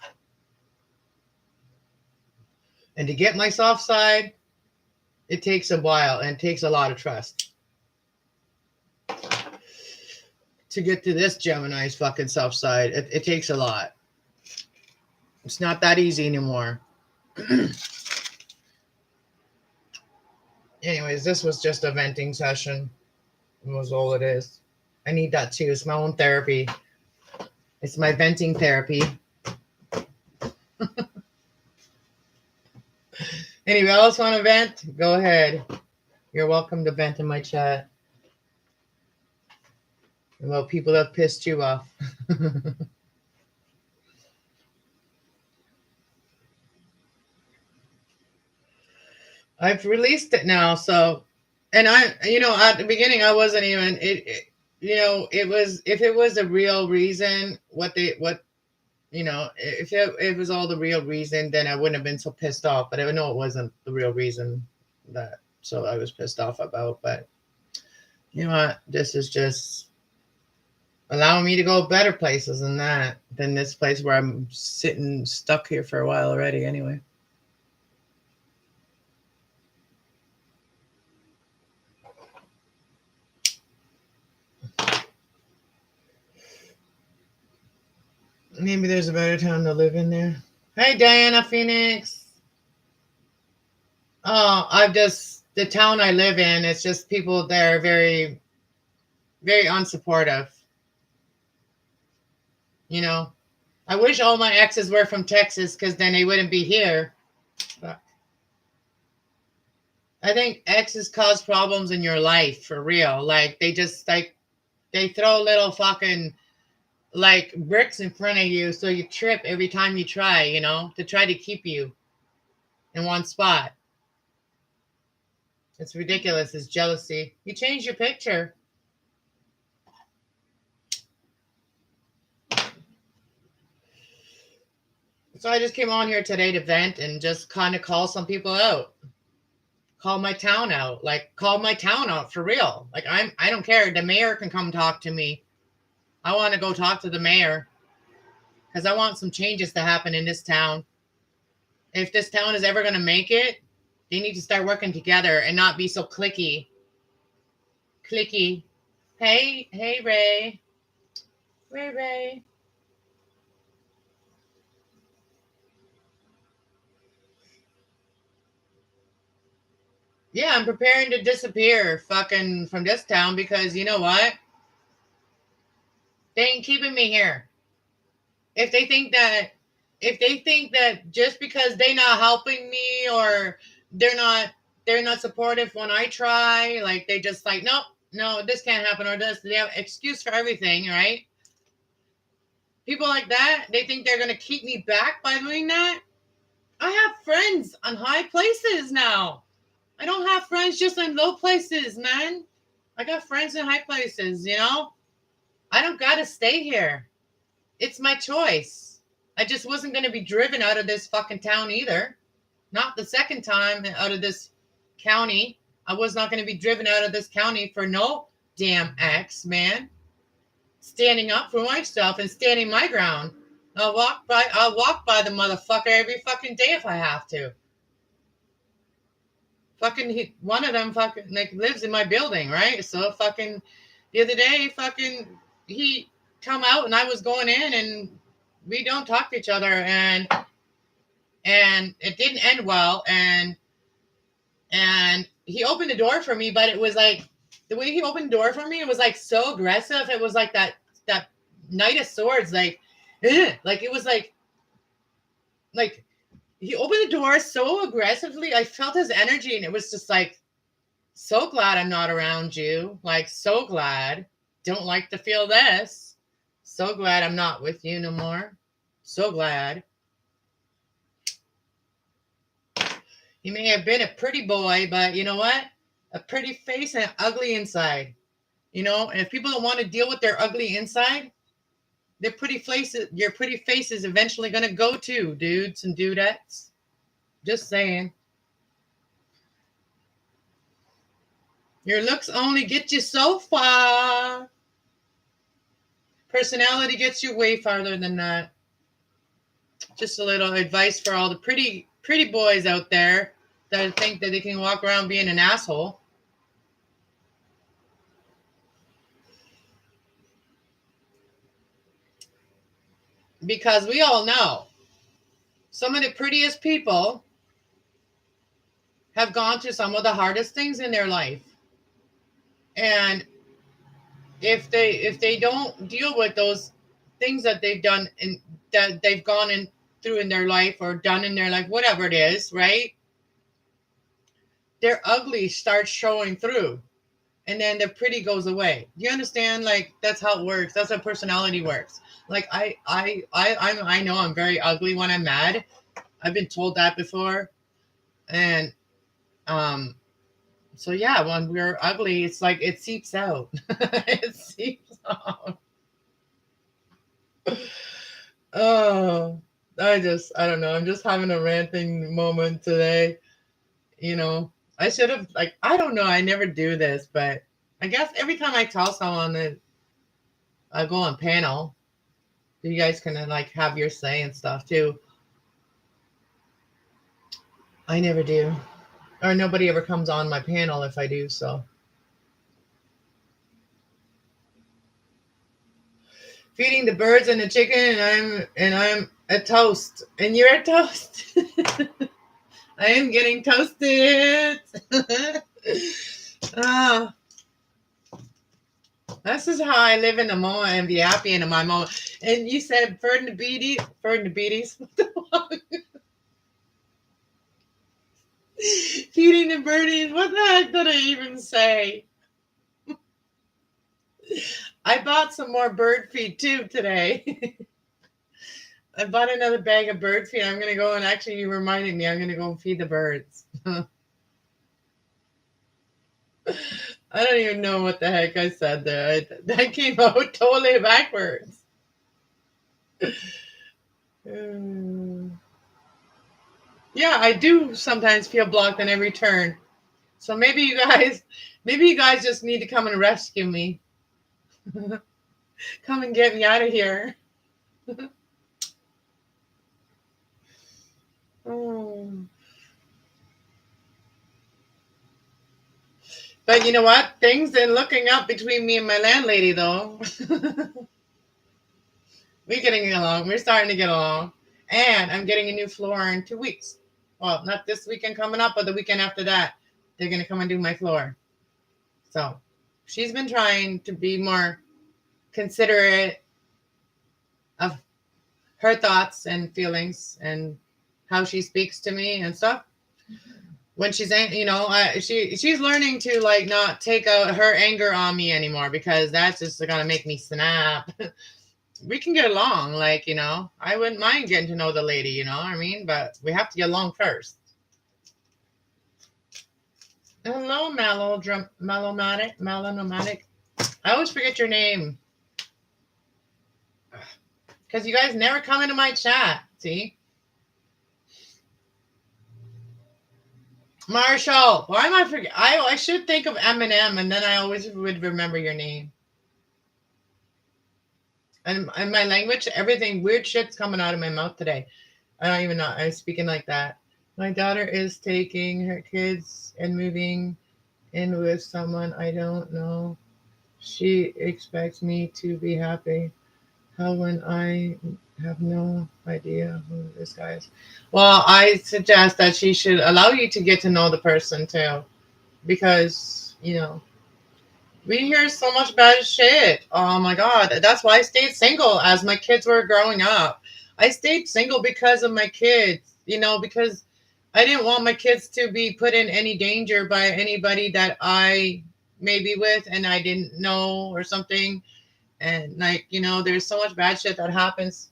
Speaker 1: And to get my soft side, it takes a while and it takes a lot of trust. To get to this Gemini's fucking soft side, it takes a lot. It's not that easy anymore. Anyways, this was just a venting session. It was all it is. I need that too. It's my own therapy. It's my venting therapy. Anybody else want to vent? Go ahead. You're welcome to vent in my chat. About people that pissed you off. I've released it now. So, and at the beginning, I wasn't even, it was, if it was a real reason, if it was all the real reason, then I wouldn't have been so pissed off. But I know it wasn't the real reason so I was pissed off about. But you know what? This is just allowing me to go better places than this place where I'm sitting stuck here for a while already anyway. Maybe there's a better town to live in there. Hey, Diana Phoenix. Oh, the town I live in, it's just people there are very, very unsupportive. I wish all my exes were from Texas because then they wouldn't be here. But I think exes cause problems in your life for real. Like they throw little fucking like bricks in front of you so you trip every time you try, to try to keep you in one spot. It's ridiculous. It's jealousy. You changed your picture. So I just came on here today to vent and just kind of call some people out. Call my town out. Like call my town out for real. Like I don't care. The mayor can come talk to me. I want to go talk to the mayor because I want some changes to happen in this town. If this town is ever going to make it, they need to start working together and not be so clicky. Clicky. Hey, Ray. Ray. Yeah, I'm preparing to disappear fucking from this town because you know what? They ain't keeping me here. If they think that just because they're not helping me or they're not supportive when I try, like they just like, no, this can't happen or this. They have excuse for everything, right? People like that, they think they're gonna keep me back by doing that. I have friends on high places now. I don't have friends just in low places, man. I got friends in high places, I don't gotta stay here. It's my choice. I just wasn't gonna be driven out of this fucking town either. Not the second time out of this county. I was not gonna be driven out of this county for no damn ex, man. Standing up for myself and standing my ground. I'll walk by the motherfucker every fucking day if I have to. Fucking one of them fucking like lives in my building, right? So fucking the other day, fucking he come out and I was going in and we don't talk to each other and it didn't end well and he opened the door for me, but it was like the way he opened the door for me, it was like so aggressive. It was like that Knight of Swords, like it was like he opened the door so aggressively. I felt his energy and it was just like, so glad I'm not around you. Like, so glad. Don't like to feel this. So glad I'm not with you no more. So glad. He may have been a pretty boy, but you know what? A pretty face and an ugly inside. And if people don't want to deal with their ugly inside, your pretty face is eventually going to go too, dudes and dudettes. Just saying. Your looks only get you so far. Personality gets you way farther than that. Just a little advice for all the pretty boys out there that think that they can walk around being an asshole. Because we all know some of the prettiest people have gone through some of the hardest things in their life. And if they don't deal with those things that they've done and that they've gone through in their life or done in their life, whatever it is, right? Their ugly starts showing through. And then the pretty goes away. Do you understand? Like that's how it works. That's how personality works. Like I know I'm very ugly when I'm mad. I've been told that before, and Um, so yeah, when we're ugly, it's like it seeps out. It seeps out. Oh, I don't know. I'm just having a ranting moment today. You know, I should have, like, I don't know. I never do this, but I guess every time I tell someone that I go on panel, you guys can like have your say and stuff too. I never do, or nobody ever comes on my panel if I do. So feeding the birds and the chicken, and I'm a toast, and you're a toast. I am getting toasted. Ah, this is how I live in the moment and be happy in my moment. And you said bird and the beaties, bird and the beaties. Feeding the birdies. What the heck did I even say? I bought some more bird feed too today. I bought another bag of bird feed. I'm gonna go and actually you reminded me I'm gonna go and feed the birds. I don't even know what the heck I said there. That came out totally backwards. Mm. Yeah, I do sometimes feel blocked on every turn. So maybe you guys just need to come and rescue me. Come and get me out of here. Oh. But you know what? Things are looking up between me and my landlady, though. We're getting along. We're starting to get along. And I'm getting a new floor in 2 weeks. Well, not this weekend coming up, but the weekend after that. They're going to come and do my floor. So she's been trying to be more considerate of her thoughts and feelings and how she speaks to me and stuff. When she's, she's learning to like not take out her anger on me anymore because that's just gonna make me snap. We can get along, like, I wouldn't mind getting to know the lady, what I mean? But we have to get along first. Hello, Malomatic. I always forget your name because you guys never come into my chat. See, Marshall. Why am I forget? I should think of Eminem, and then I always would remember your name. And my language, everything weird shit's coming out of my mouth today. I don't even know. I'm speaking like that. My daughter is taking her kids and moving in with someone I don't know. She expects me to be happy. How when I have no idea who this guy is? Well, I suggest that she should allow you to get to know the person too. Because, we hear so much bad shit. Oh my God. That's why I stayed single as my kids were growing up. I stayed single because of my kids, because I didn't want my kids to be put in any danger by anybody that I may be with and I didn't know or something. And like, there's so much bad shit that happens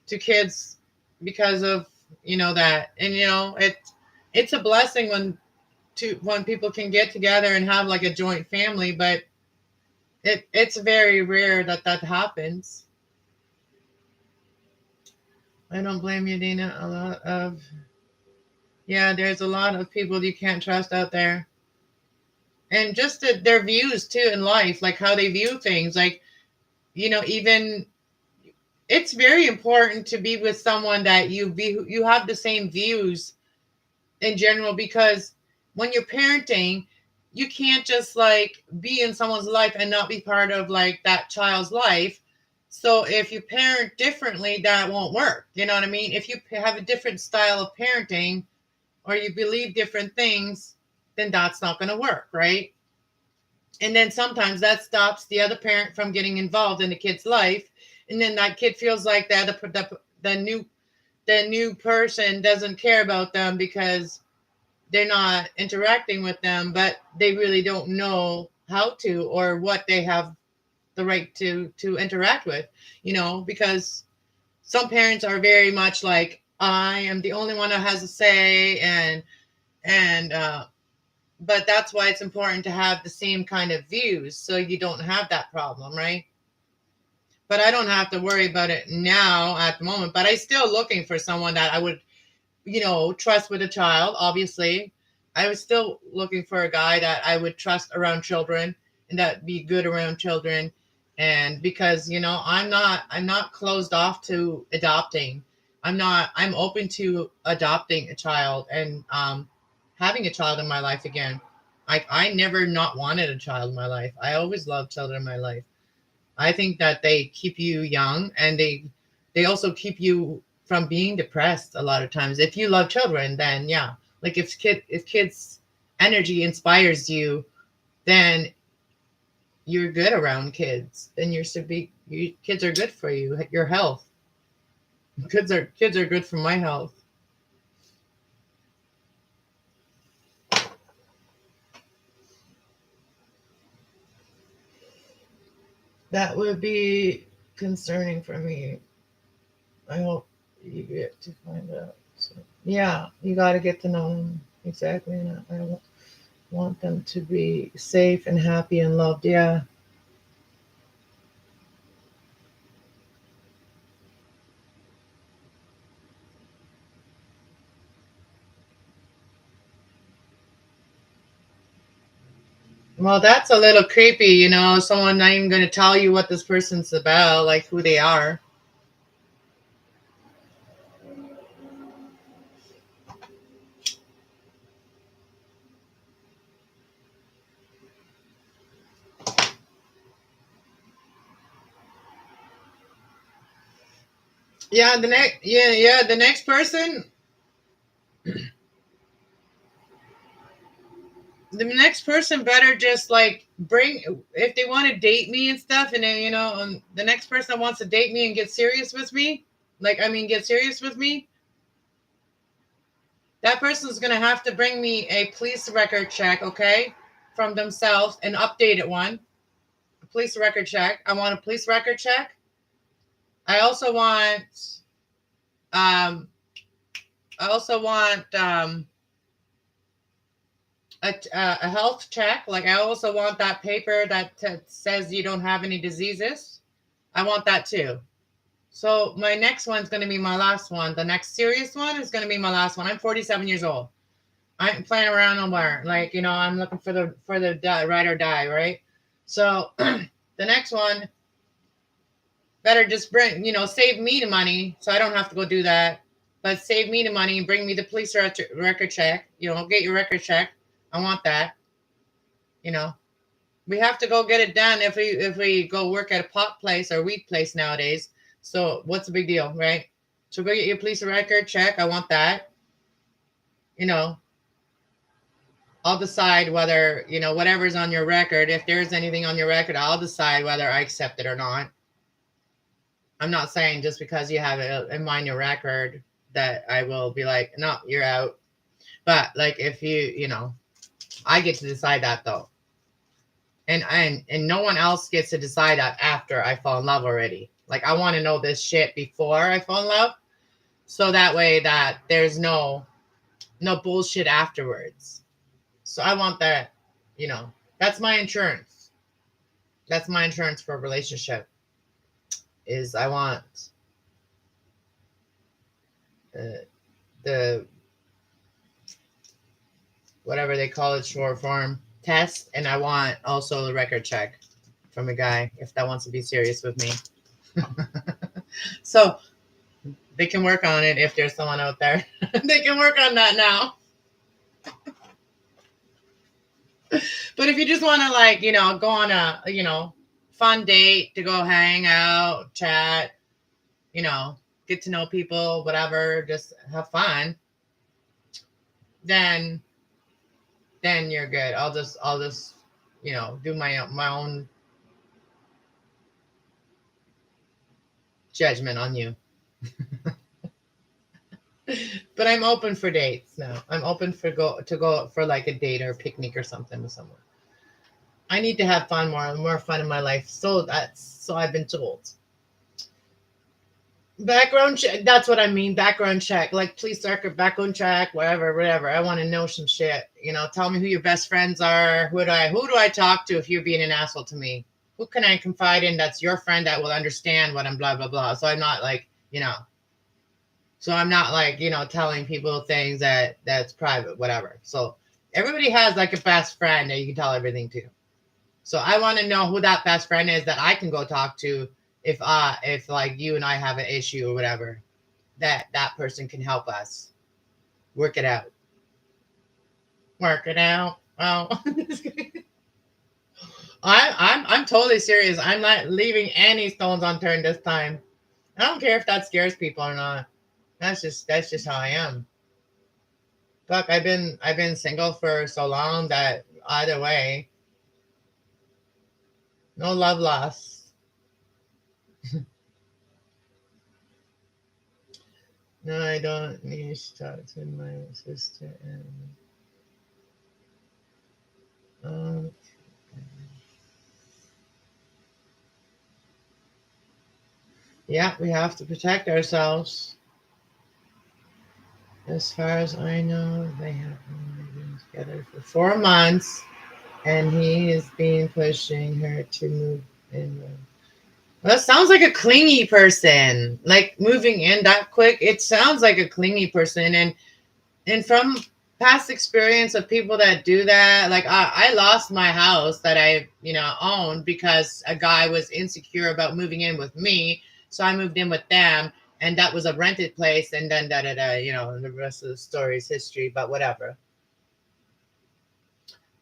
Speaker 1: to kids because of, that. And, it's a blessing when people can get together and have like a joint family, but it's very rare that happens. I don't blame you, Dina. There's a lot of people you can't trust out there, and just their views too in life, like how they view things. Like, even it's very important to be with someone that you have the same views in general, because when you're parenting, you can't just like be in someone's life and not be part of like that child's life. So if you parent differently, that won't work. You know what I mean? If you have a different style of parenting or you believe different things, then that's not going to work, right? And then sometimes that stops the other parent from getting involved in the kid's life, and then that kid feels like that the new person doesn't care about them because they're not interacting with them, but they really don't know how to or what they have the right to interact with, because some parents are very much like, I am the only one that has a say, and But that's why it's important to have the same kind of views so you don't have that problem, right? But I don't have to worry about it now at the moment. But I still looking for someone that I would, trust with a child. Obviously, I was still looking for a guy that I would trust around children and that be good around children. And because I'm not closed off to adopting. I'm open to adopting a child and having a child in my life again. I never not wanted a child in my life. I always loved children in my life. I think that they keep you young, and they also keep you from being depressed a lot of times. If you love children, then yeah. Like if kids energy inspires you, then you're good around kids. Then kids are good for you, your health. Kids are good for my health. That would be concerning for me. I hope you get to find out. So, yeah, you got to get to know them exactly. And I want them to be safe and happy and loved. Yeah. Well, that's a little creepy, someone not even going to tell you what this person's about, like who they are. Yeah, the next person, the next person better just like bring if they want to date me and stuff, and then the next person that wants to date me and get serious with me, get serious with me, that person's gonna have to bring me a police record check, okay, from themselves, an updated one, a police record check. I want a police record check. I also want um I also want a health check. Like I also want that paper that says you don't have any diseases. I want that too. So my next one's going to be my last one. The next serious one is going to be my last one. I'm 47 years old. I ain't playing around nowhere. Like I'm looking for the ride or die, right? So the next one better just save me the money, so I don't have to go do that. But save me the money and bring me the police record check. Get your record check. I want that. You know, we have to go get it done if we go work at a pot place or wheat place nowadays. So what's the big deal, right? So go get your police record check. I want that. You know, I'll decide whether whatever's on your record. If there's anything on your record, I'll decide whether I accept it or not. I'm not saying just because you have it in mind your record that I will be like, no, you're out. But like if I get to decide that though. And no one else gets to decide that after I fall in love already. Like I want to know this shit before I fall in love. So that way that there's no bullshit afterwards. So I want that, that's my insurance. That's my insurance for a relationship. Is I want uh, the whatever they call it, short form test, and I want also the record check from a guy if that wants to be serious with me. So they can work on it if there's someone out there. They can work on that now. But if you just want to go on a fun date to go hang out, chat, get to know people, whatever, just have fun, then you're good. I'll just do my own judgment on you. But I'm open for dates now. I'm open for go for like a date or a picnic or something with someone. I need to have fun, more fun in my life. So I've been told. Background check. That's what I mean. Background check. Like police record, background check, whatever. I want to know some shit. Tell me who your best friends are. Who do I talk to if you're being an asshole to me? Who can I confide in that's your friend that will understand what I'm blah blah blah. So I'm not like, telling people things that's private, whatever. So everybody has like a best friend that you can tell everything to. So I want to know who that best friend is that I can go talk to if like you and I have an issue or whatever. That person can help us work it out. Work it out. Oh, I'm totally serious. I'm not leaving any stones unturned this time. I don't care if that scares people or not. That's just how I am. Fuck, I've been single for so long that either way, no love lost. No, I don't need to talk to my sister and um yeah, we have to protect ourselves. As far as I know, they have only been together for 4 months, and he is being pushing her to move in. Well, that sounds like a clingy person. Like moving in that quick, it sounds like a clingy person. And from past experience of people that do that, like I lost my house that I owned because a guy was insecure about moving in with me, so I moved in with them, and that was a rented place, and then da da da, the rest of the story is history, but whatever.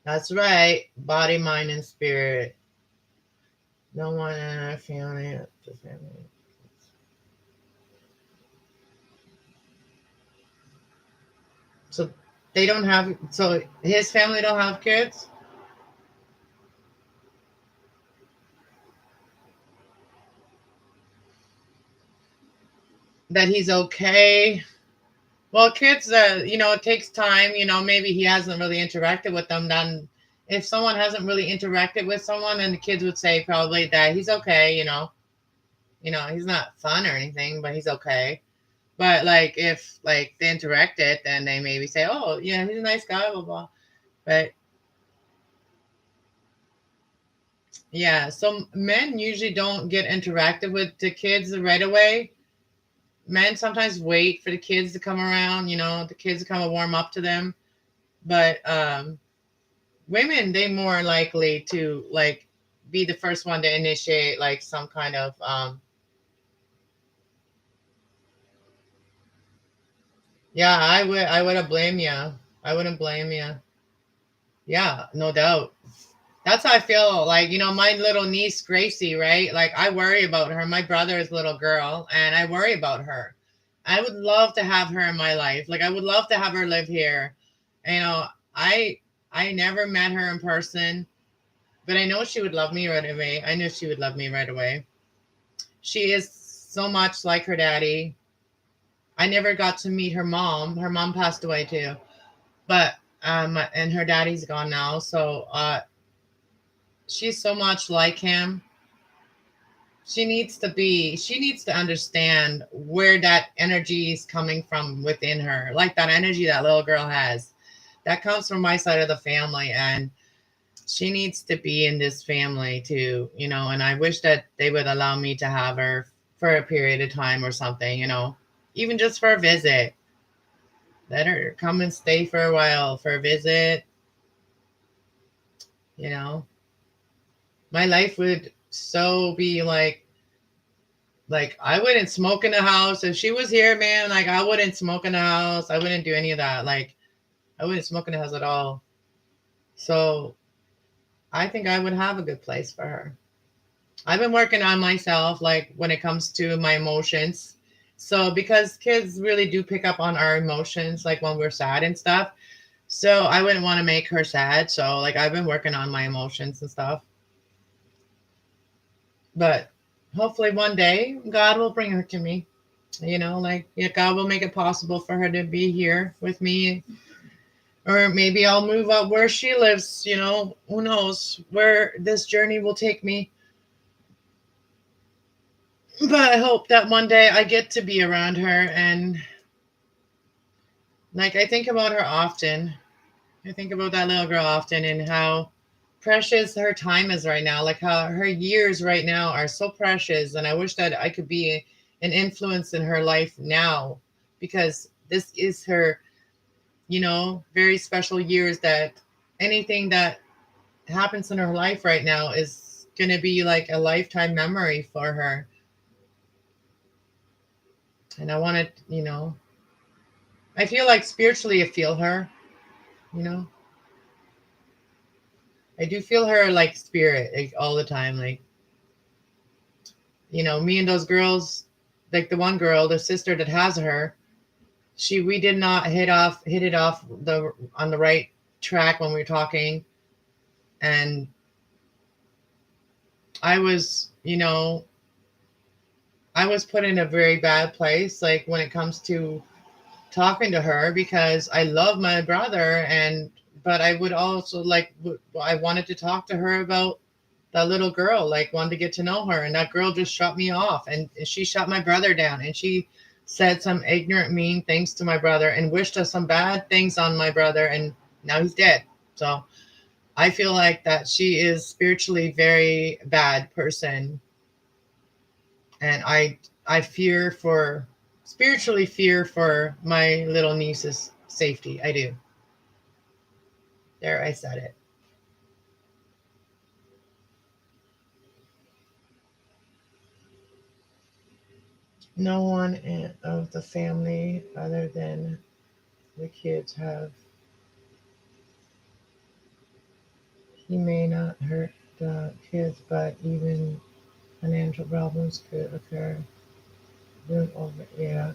Speaker 1: That's right, body, mind, and spirit. No one in our family, the family. So they don't have. So his family don't have kids. That he's okay. Well, kids, it takes time. Maybe he hasn't really interacted with them. Then, if someone hasn't really interacted with someone, then the kids would say probably that he's okay. He's not fun or anything, but he's okay. But like, if like they interacted, then they maybe say, "Oh, yeah, he's a nice guy." Blah blah. But yeah, so men usually don't get interactive with the kids right away. Men sometimes wait for the kids to come around. The kids to kind of warm up to them. But women, they more likely to like be the first one to initiate like some kind of yeah, I wouldn't blame you. I wouldn't blame you. Yeah, no doubt. That's how I feel. Like, my little niece Gracie, right? Like, I worry about her. My brother's little girl, and I worry about her. I would love to have her in my life. Like, I would love to have her live here. You know, I I never met her in person, but I know she would love me right away. I knew she would love me right away. She is so much like her daddy. I never got to meet her mom. Her mom passed away too, but and her daddy's gone now. So she's so much like him. She needs to understand where that energy is coming from within her, like that energy that little girl has. That comes from my side of the family, and she needs to be in this family too, and I wish that they would allow me to have her for a period of time or something, even just for a visit. Let her come and stay for a while for a visit, you know. My life would so be like I wouldn't smoke in the house if she was here, man. Like I wouldn't smoke in the house. I wouldn't do any of that. Like I wouldn't smoke in the house at all. So I think I would have a good place for her. I've been working on myself, like when it comes to my emotions. So because kids really do pick up on our emotions, like when we're sad and stuff. So I wouldn't want to make her sad. So like I've been working on my emotions and stuff. But hopefully one day God will bring her to me. Like yeah, God will make it possible for her to be here with me. Or maybe I'll move up where she lives, who knows where this journey will take me. But I hope that one day I get to be around her, and like I think about her often. I think about that little girl often and how precious her time is right now. Like how her years right now are so precious, and I wish that I could be an influence in her life now, because this is her, very special years. That anything that happens in her life right now is going to be like a lifetime memory for her. And I want to, I feel like spiritually I feel her, you know. I do feel her like spirit like all the time. Like, me and those girls, like the one girl, the sister that has her, we did not hit it off the on the right track when we were talking. And I was, I was put in a very bad place, like when it comes to talking to her, because I love my brother, and but I would also I wanted to talk to her about that little girl, like wanted to get to know her, and that girl just shut me off, and she shut my brother down, and she said some ignorant, mean things to my brother, and wished us some bad things on my brother, and now he's dead. So I feel like that she is spiritually very bad person, and I fear for spiritually fear for my little niece's safety. I do. There, I said it. No one of the family other than the kids have. He may not hurt the kids, but even financial problems could occur. Room over, yeah.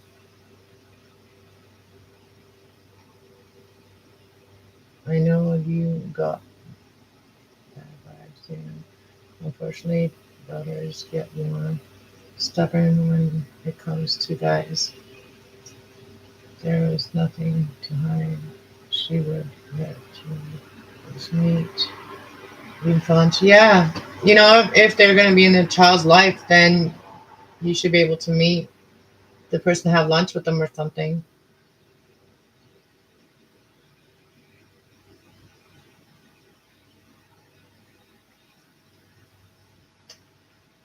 Speaker 1: I know you got bad vibes, Unfortunately, brothers get more stubborn when it comes to guys. There was nothing to hide. She would let you meet. Even fun. Yeah. If they're going to be in the child's life, then you should be able to meet the person, have lunch with them or something.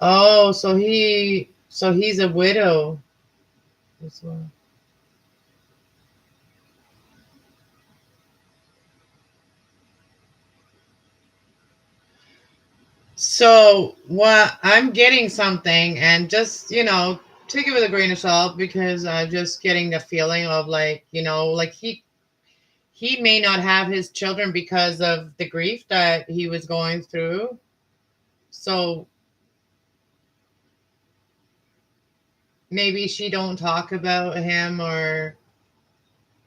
Speaker 1: Oh, so he's a widow as well. So what I'm getting something, and just take it with a grain of salt, because I'm just getting the feeling of like like he may not have his children because of the grief that he was going through. So maybe she don't talk about him or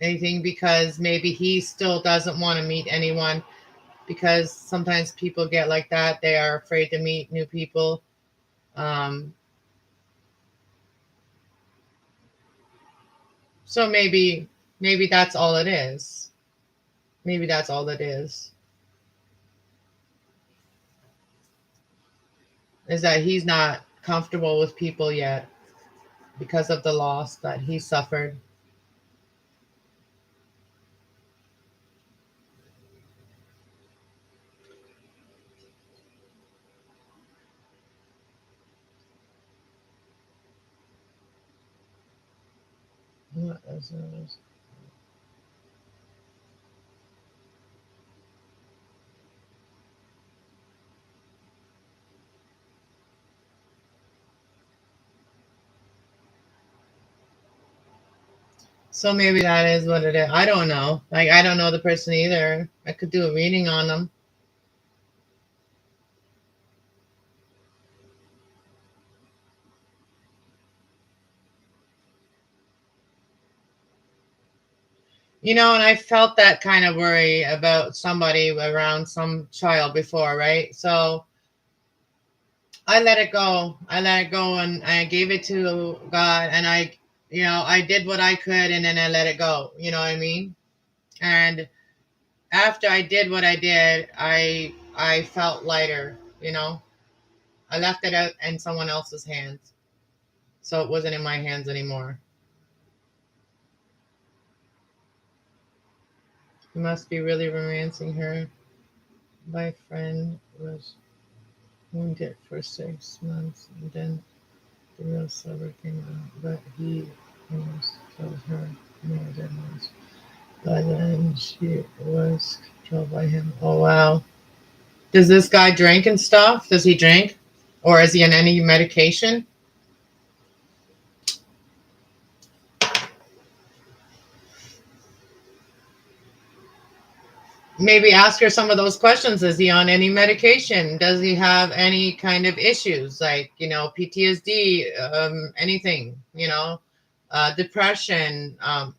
Speaker 1: anything, because maybe he still doesn't want to meet anyone, because sometimes people get like that. They are afraid to meet new people. Um, so maybe that's all it is. Maybe that's all it is that he's not comfortable with people yet because of the loss that he suffered. What is this? So maybe that is what it is. I don't know. Like, I don't know the person either. I could do a reading on them. And I felt that kind of worry about somebody around some child before, right? So I let it go. I let it go, and I gave it to God, and I did what I could, and then I let it go. You know what I mean? And after I did what I did, I felt lighter. I left it out in someone else's hands. So it wasn't in my hands anymore. You must be really romancing her. My friend was wounded for 6 months, and then the real silver came out, but he almost killed her more than once. By then, she was controlled by him. Oh, wow. Does this guy drink and stuff? Does he drink? Or is he on any medication? Maybe ask her some of those questions. Is he on any medication? Does he have any kind of issues like, PTSD, anything, depression?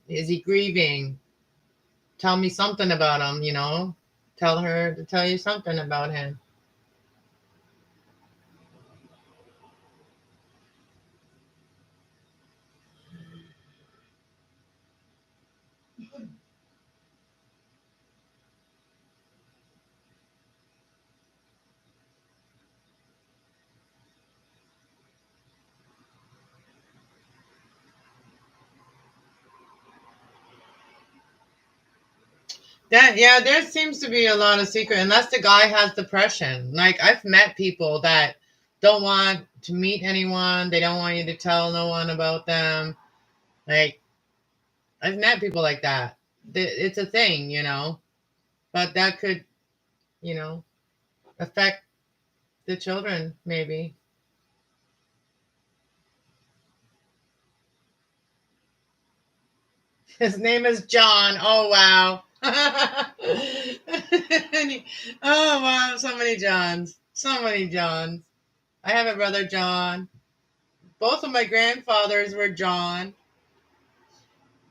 Speaker 1: Is he grieving? Tell me something about him. Tell her to tell you something about him. Yeah, there seems to be a lot of secret, unless the guy has depression. Like, I've met people that don't want to meet anyone, they don't want you to tell no one about them. Like, I've met people like that. It's a thing. But that could, you know, affect the children, maybe. His name is John. Oh, wow. Oh, wow. So many Johns. So many Johns. I have a brother, John. Both of my grandfathers were John.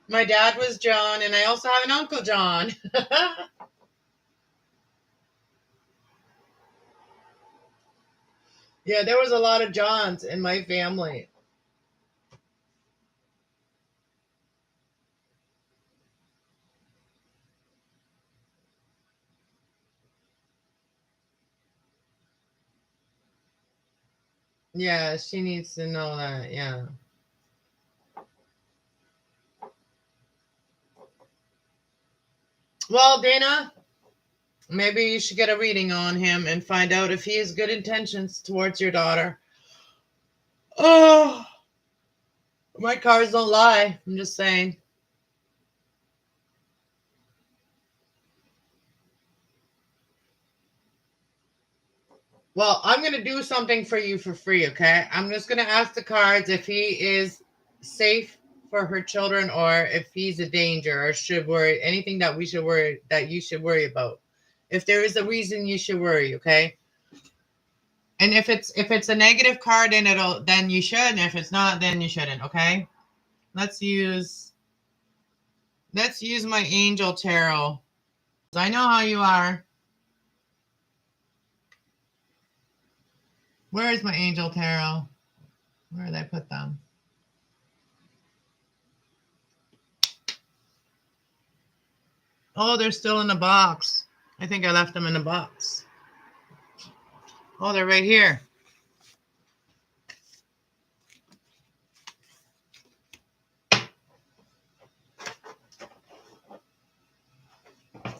Speaker 1: My dad was John, and I also have an uncle, John. Yeah, there was a lot of Johns in my family. Yeah, she needs to know that. Yeah. Well, Dana, maybe you should get a reading on him and find out if he has good intentions towards your daughter. Oh, my cards don't lie. I'm just saying. Well, I'm going to do something for you for free, okay? I'm just going to ask the cards if he is safe for her children or if he's a danger or should worry, anything that we should worry, that you should worry about. If there is a reason you should worry, okay? And if it's a negative card, then you should, and if it's not, then you shouldn't, okay? Let's use my angel tarot. I know how you are. Where is my angel tarot? Where did I put them? Oh, they're still in the box. I think I left them in the box. Oh, they're right here.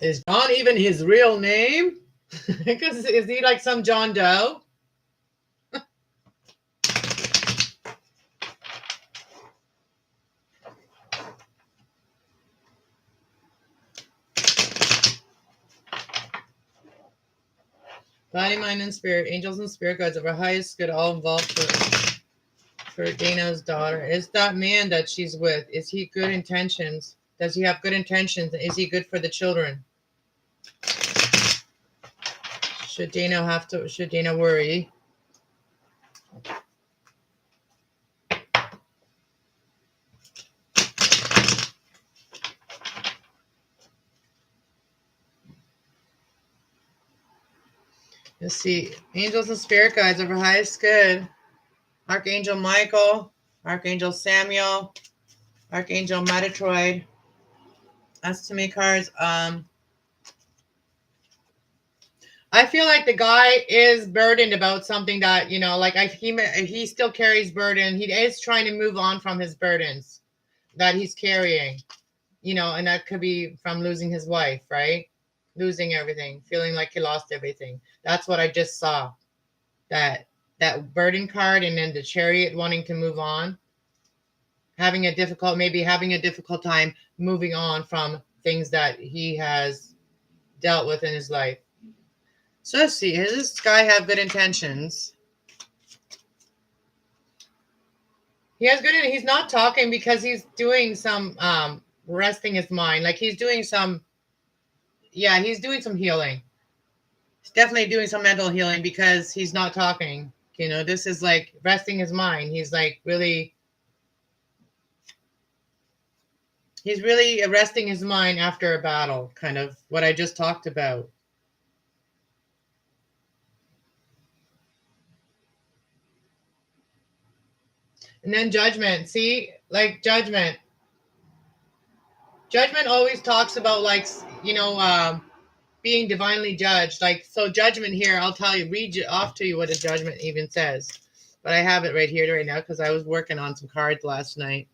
Speaker 1: Is John even his real name? Because is he like some John Doe? Body, mind, and spirit, angels and spirit guides of our highest good, all involved for Dana's daughter. Is that man that she's with? Is he good intentions? Does he have good intentions? Is he good for the children? Should Dana worry? Let's see. Angels and spirit guides of our highest good. Archangel Michael, Archangel Samuel, Archangel Metatron. That's too many cards. I feel like the guy is burdened about something that, like he still carries burden. He is trying to move on from his burdens that he's carrying, and that could be from losing his wife, right? Losing everything, feeling like he lost everything. That's what I just saw. That burden card, and then the chariot wanting to move on, maybe having a difficult time moving on from things that he has dealt with in his life. So let's see. Does this guy have good intentions? He's not talking because he's doing some resting his mind. Like he's doing some, yeah, he's doing some healing. He's definitely doing some mental healing because he's not talking. This is like resting his mind. He's really resting his mind after a battle, kind of what I just talked about. And then judgment. See, like judgment. Judgment always talks about being divinely judged. Like, so judgment here, I'll tell you, read off to you what a judgment even says. But I have it right here right now because I was working on some cards last night.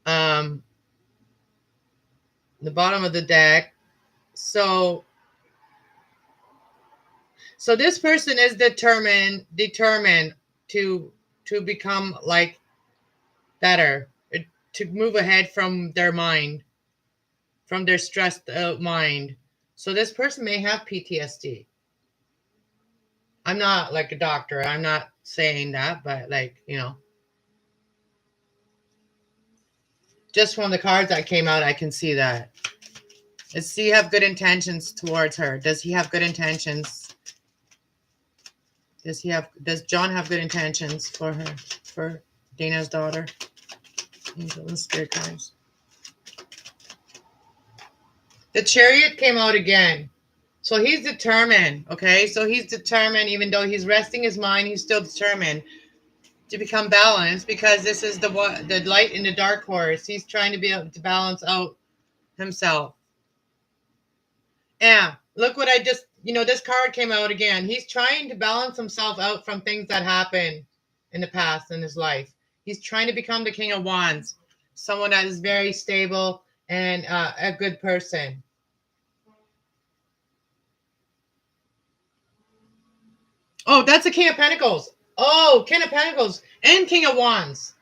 Speaker 1: The bottom of the deck. So this person is determined to become like better, to move ahead from their mind, from their stressed out mind. So this person may have PTSD. I'm not like a doctor. I'm not saying that, but just from the cards that came out, I can see that. Does he have good intentions towards her? Does he have good intentions? Does John have good intentions for her, for Dana's daughter? Angel and spirit guides. The Chariot came out again. So he's determined, okay? So he's determined, even though he's resting his mind, he's still determined to become balanced, because this is the light in the dark horse. He's trying to be able to balance out himself. Yeah, look what I just, this card came out again. He's trying to balance himself out from things that happened in the past in his life. He's trying to become the King of Wands, someone that is very stable and a good person. Oh, that's a King of Pentacles. Oh, King of Pentacles and King of Wands.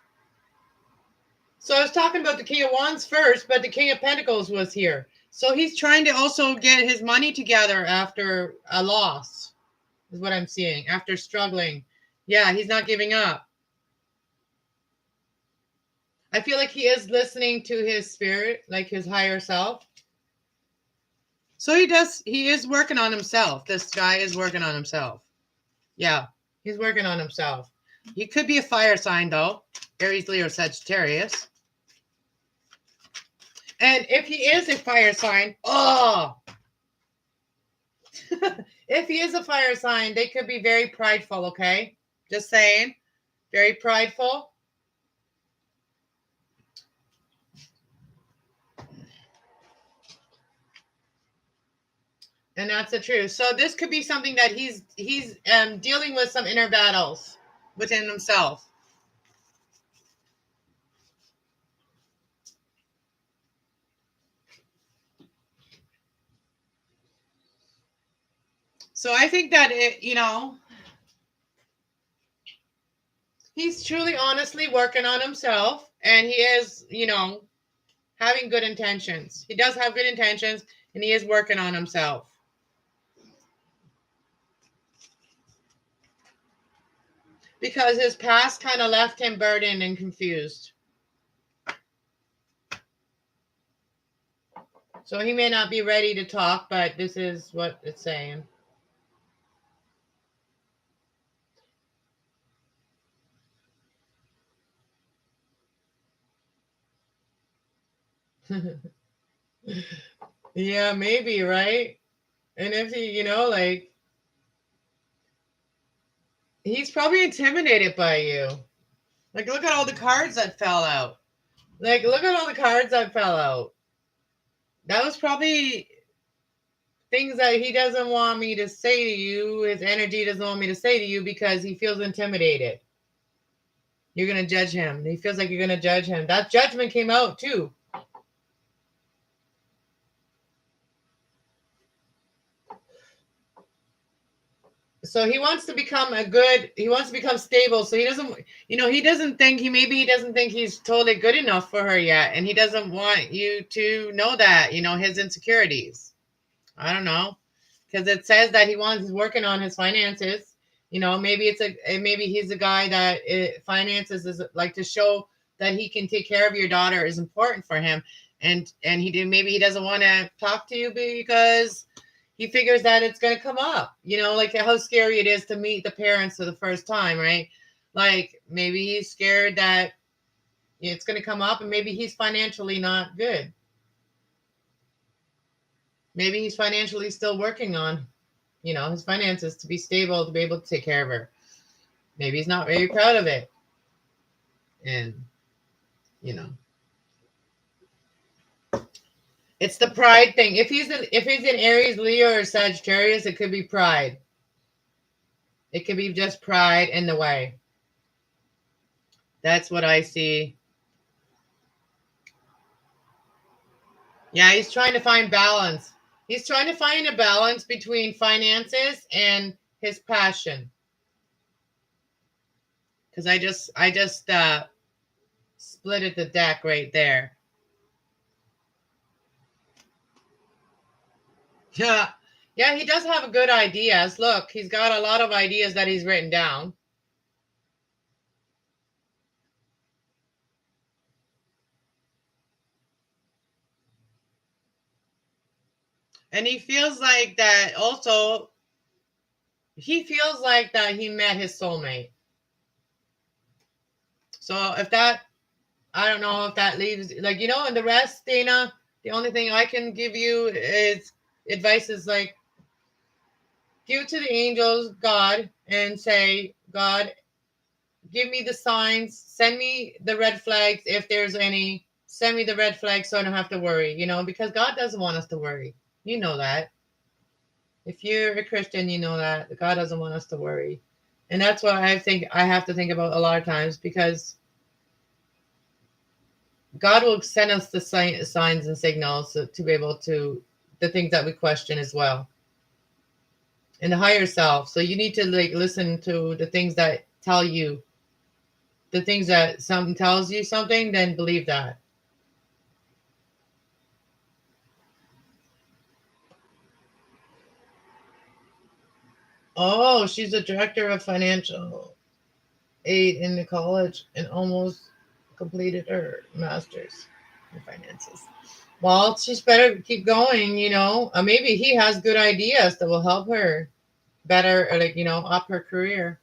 Speaker 1: So I was talking about the King of Wands first, but the King of Pentacles was here. So he's trying to also get his money together after a loss, is what I'm seeing, after struggling. Yeah, he's not giving up. I feel like he is listening to his spirit, like his higher self. So he is working on himself. This guy is working on himself. Yeah, he's working on himself. He could be a fire sign, though. Aries, Leo, Sagittarius. And if he is a fire sign, if he is a fire sign, they could be very prideful, okay? Just saying. Very prideful. And that's the truth. So this could be something that he's dealing with some inner battles within himself. So I think that he's truly honestly working on himself, and he is, having good intentions. He does have good intentions, and he is working on himself. Because his past kind of left him burdened and confused. So he may not be ready to talk, but this is what it's saying. Yeah, maybe, right? And if he, he's probably intimidated by you. Like, look at all the cards that fell out. Like, look at all the cards that fell out. That was probably things that he doesn't want me to say to you, his energy doesn't want me to say to you because he feels intimidated. You're going to judge him. He feels like you're going to judge him. That judgment came out too. So he wants to become he wants to become stable. So he doesn't, he doesn't think he doesn't think he's totally good enough for her yet. And he doesn't want you to know that, his insecurities. I don't know. Because it says that he's working on his finances. Maybe maybe he's a guy that finances is like to show that he can take care of your daughter is important for him. And maybe he doesn't want to talk to you because he figures that it's going to come up, like how scary it is to meet the parents for the first time, right? Like maybe he's scared that it's going to come up, and maybe he's financially not good. Maybe he's financially still working on, his finances to be stable, to be able to take care of her. Maybe he's not very proud of it. And, it's the pride thing. If he's in Aries, Leo, or Sagittarius, it could be pride. It could be just pride in the way. That's what I see. Yeah, he's trying to find balance. He's trying to find a balance between finances and his passion. Because I just splitted the deck right there. Yeah. Yeah, he does have good ideas. Look, he's got a lot of ideas that he's written down. And he feels like that also, he feels like that he met his soulmate. So if that, I don't know if that leaves, like, and the rest, Dana, the only thing I can give you is advice is like, give it to the angels, God, and say, God, give me the signs, send me the red flags if there's any, send me the red flags so I don't have to worry, because God doesn't want us to worry. You know that. If you're a Christian, you know that God doesn't want us to worry. And that's what I think I have to think about a lot of times, because God will send us the signs and signals to be able to, the things that we question as well. And the higher self. So you need to listen to the things that tell you, the things that something tells you something, then believe that. Oh, she's a director of financial aid in the college and almost completed her master's in finances. Well, she's better keep going, maybe he has good ideas that will help her better, up her career.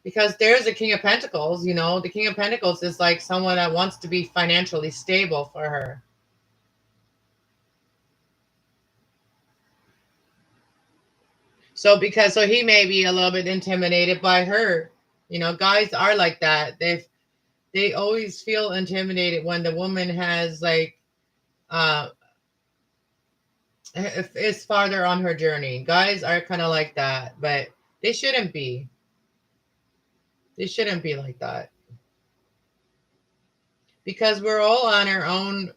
Speaker 1: Because there's a King of Pentacles, the King of Pentacles is like someone that wants to be financially stable for her. So he may be a little bit intimidated by her. Guys are like that. They always feel intimidated when the woman has is farther on her journey. Guys are kind of like that, but they shouldn't be. They shouldn't be like that. Because we're all on our own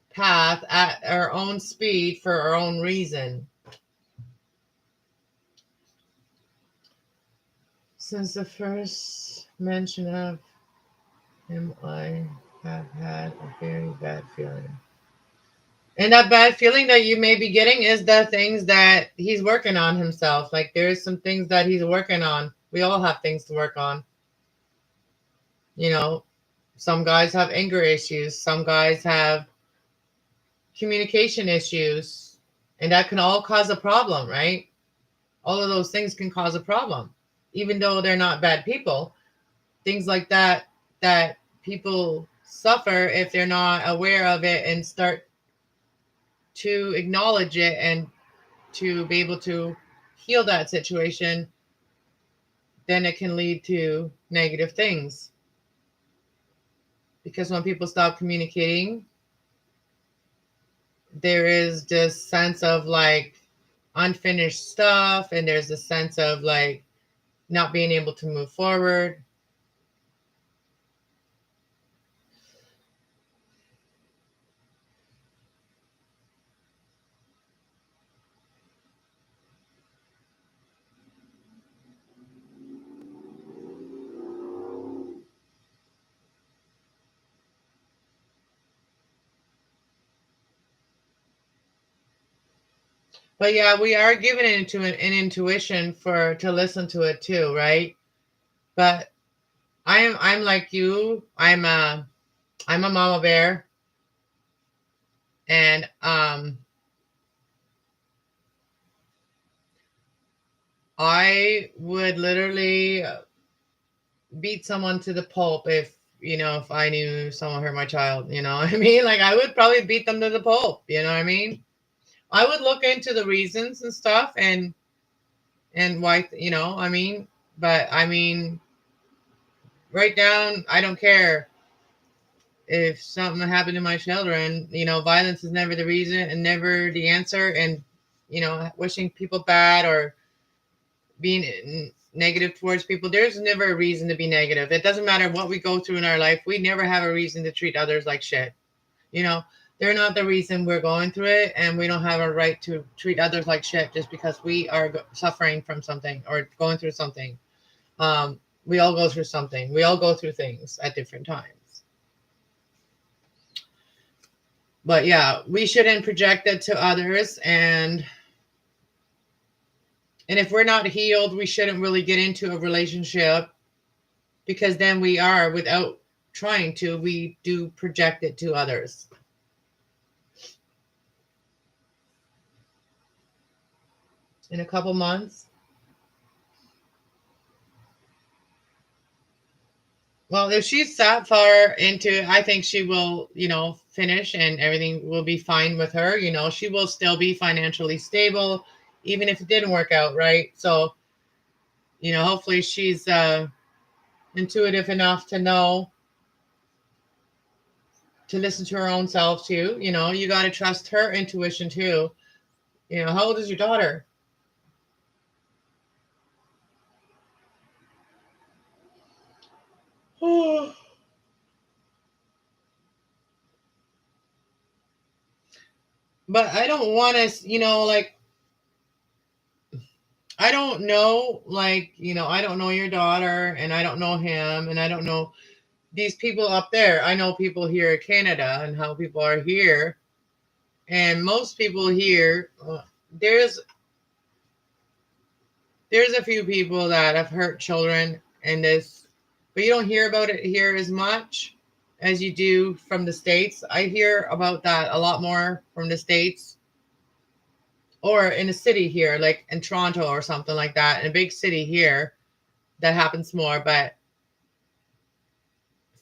Speaker 1: path at our own speed for our own reason. Since the first mention of him, I have had a very bad feeling. And that bad feeling that you may be getting is the things that he's working on himself. Like there's some things that he's working on. We all have things to work on. Some guys have anger issues. Some guys have communication issues. And that can all cause a problem, right? All of those things can cause a problem. Even though they're not bad people, things like that people suffer if they're not aware of it and start to acknowledge it and to be able to heal that situation, then it can lead to negative things. Because when people stop communicating, there is this sense of like unfinished stuff, and there's a sense of like not being able to move forward. But yeah, we are given into an intuition for to listen to it too, right? But I'm like you. I'm a mama bear, and I would literally beat someone to the pulp if if I knew someone hurt my child. You know what I mean? Like I would probably beat them to the pulp. You know what I mean? I would look into the reasons and stuff and why I mean, but I mean, right down. I don't care if something happened to my children. Violence is never the reason and never the answer. And wishing people bad or being negative towards people. There's never a reason to be negative. It doesn't matter what we go through in our life. We never have a reason to treat others like shit. You know, they're not the reason we're going through it, and we don't have a right to treat others like shit just because we are suffering from something or going through something. We all go through something. We all go through things at different times. But yeah, we shouldn't project it to others, and if we're not healed, we shouldn't really get into a relationship because then we are, without trying to, we do project it to others. In a couple months. Well, if she's that far into, I think she will, finish and everything will be fine with her. She will still be financially stable, even if it didn't work out, right? So, hopefully she's intuitive enough to know to listen to her own self too. You got to trust her intuition too. How old is your daughter? But I don't want to, like, I don't know, like, I don't know your daughter and I don't know him and I don't know these people up there. I know people here in Canada and how people are here. And most people here, there's there's a few people that have hurt children and this, but you don't hear about it here as much as you do from the States. I hear about that a lot more from the States or in a city here, like in Toronto or something like that, in a big city here, that happens more. But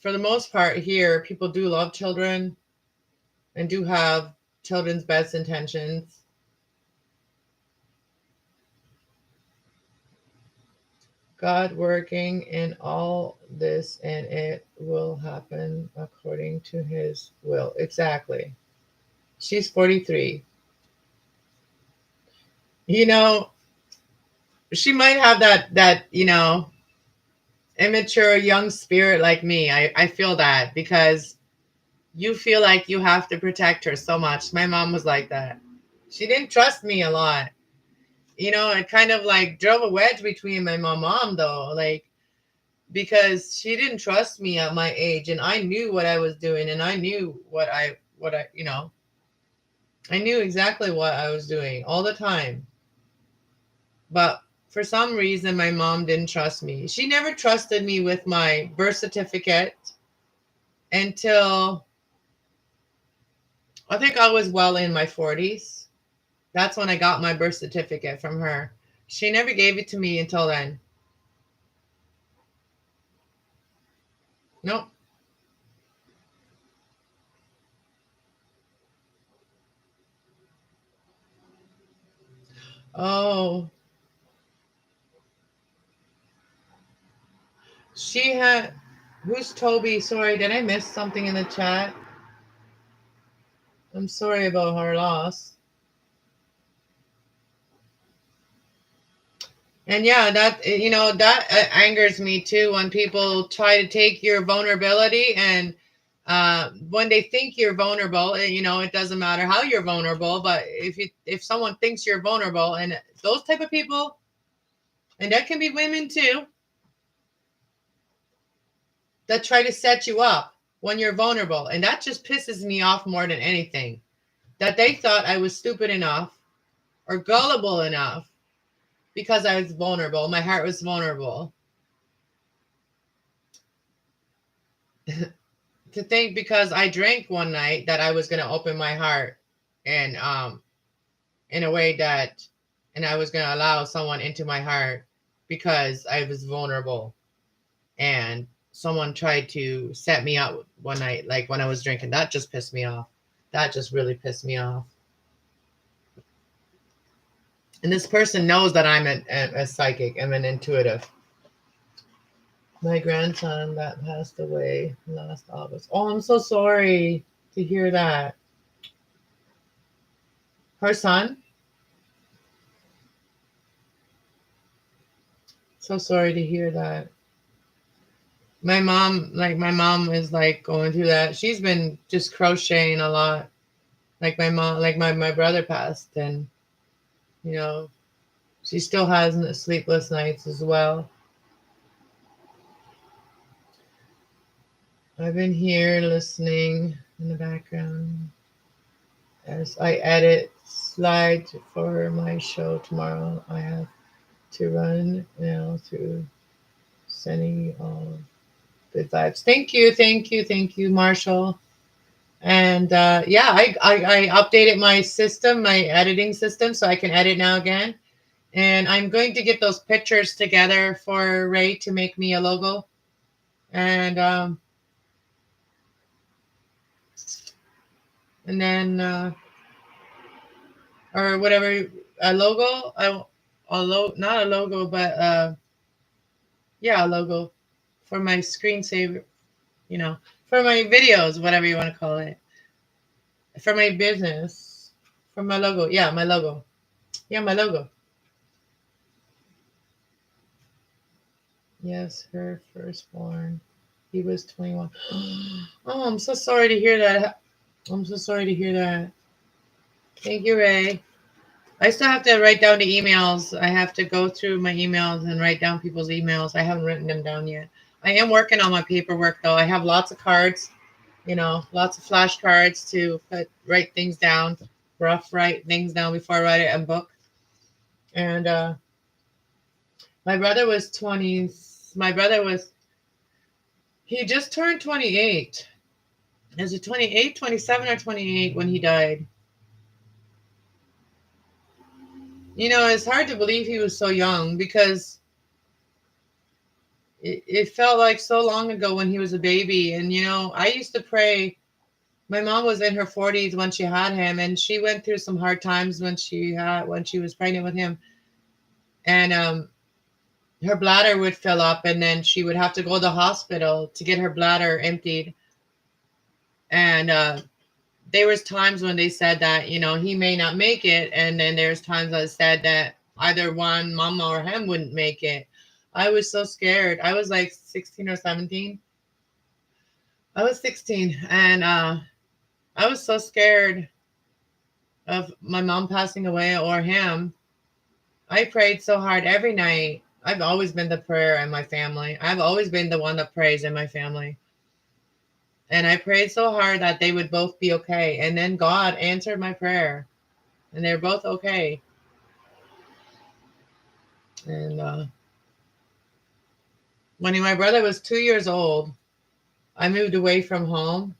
Speaker 1: for the most part, here, people do love children and do have children's best intentions. God working in all this, and it will happen according to his will. Exactly. She's 43. You know, she might have that, immature young spirit like me. I feel that because you feel like you have to protect her so much. My mom was like that. She didn't trust me a lot. It kind of like drove a wedge between my mom though, like because she didn't trust me at my age, and I knew what I was doing, and I knew what I I knew exactly what I was doing all the time. But for some reason, my mom didn't trust me. She never trusted me with my birth certificate until I think I was well in my 40s. That's when I got my birth certificate from her. She never gave it to me until then. Nope. Oh, she had. Who's Toby? Sorry, did I miss something in the chat? I'm sorry about her loss. And yeah, that that angers me too when people try to take your vulnerability and when they think you're vulnerable, it doesn't matter how you're vulnerable, but if someone thinks you're vulnerable, and those type of people, and that can be women too, that try to set you up when you're vulnerable, and that just pisses me off more than anything. That they thought I was stupid enough or gullible enough because I was vulnerable. My heart was vulnerable. To think because I drank one night that I was going to open my heart and in a way that and I was going to allow someone into my heart because I was vulnerable and someone tried to set me up one night like when I was drinking. That just pissed me off. That just really pissed me off. And this person knows that I'm a psychic. I'm an intuitive. My grandson that passed away last August. Oh, I'm so sorry to hear that. Her son? So sorry to hear that. My mom is like going through that. She's been just crocheting a lot. Like my mom, like my brother passed, and you know, she still has sleepless nights as well. I've been here listening in the background as I edit slides for my show tomorrow. I have to run now through sending you all good vibes. Thank you, Marshall. And yeah, I updated my system, my editing system, so I can edit now again. And I'm going to get those pictures together for Ray to make me a logo. And then or whatever, a logo. Not a logo, but yeah, a logo for my screensaver. For my videos, whatever you want to call it, for my business, for my logo. Yeah, my logo. Yeah, my logo. Yes, her firstborn. He was 21. Oh, I'm so sorry to hear that. I'm so sorry to hear that. Thank you, Ray. I still have to write down the emails. I have to go through my emails and write down people's emails. I haven't written them down yet. I am working on my paperwork, though. I have lots of cards, lots of flashcards to write things down, rough write things down before I write it in book. And my brother was 20. He just turned 28. Is it 28, 27, or 28 when he died? It's hard to believe he was so young because it felt like so long ago when he was a baby. And, I used to pray. My mom was in her 40s when she had him, and she went through some hard times when she was pregnant with him. And her bladder would fill up, and then she would have to go to the hospital to get her bladder emptied. And there was times when they said that, he may not make it. And then there's times that said that either one, mama or him, wouldn't make it. I was so scared. I was like 16 or 17. I was 16, and I was so scared of my mom passing away or him. I prayed so hard every night. I've always been the prayer in my family. I've always been the one that prays in my family. And I prayed so hard that they would both be okay. And then God answered my prayer, and they're both okay. And when my brother was 2 years old, I moved away from home.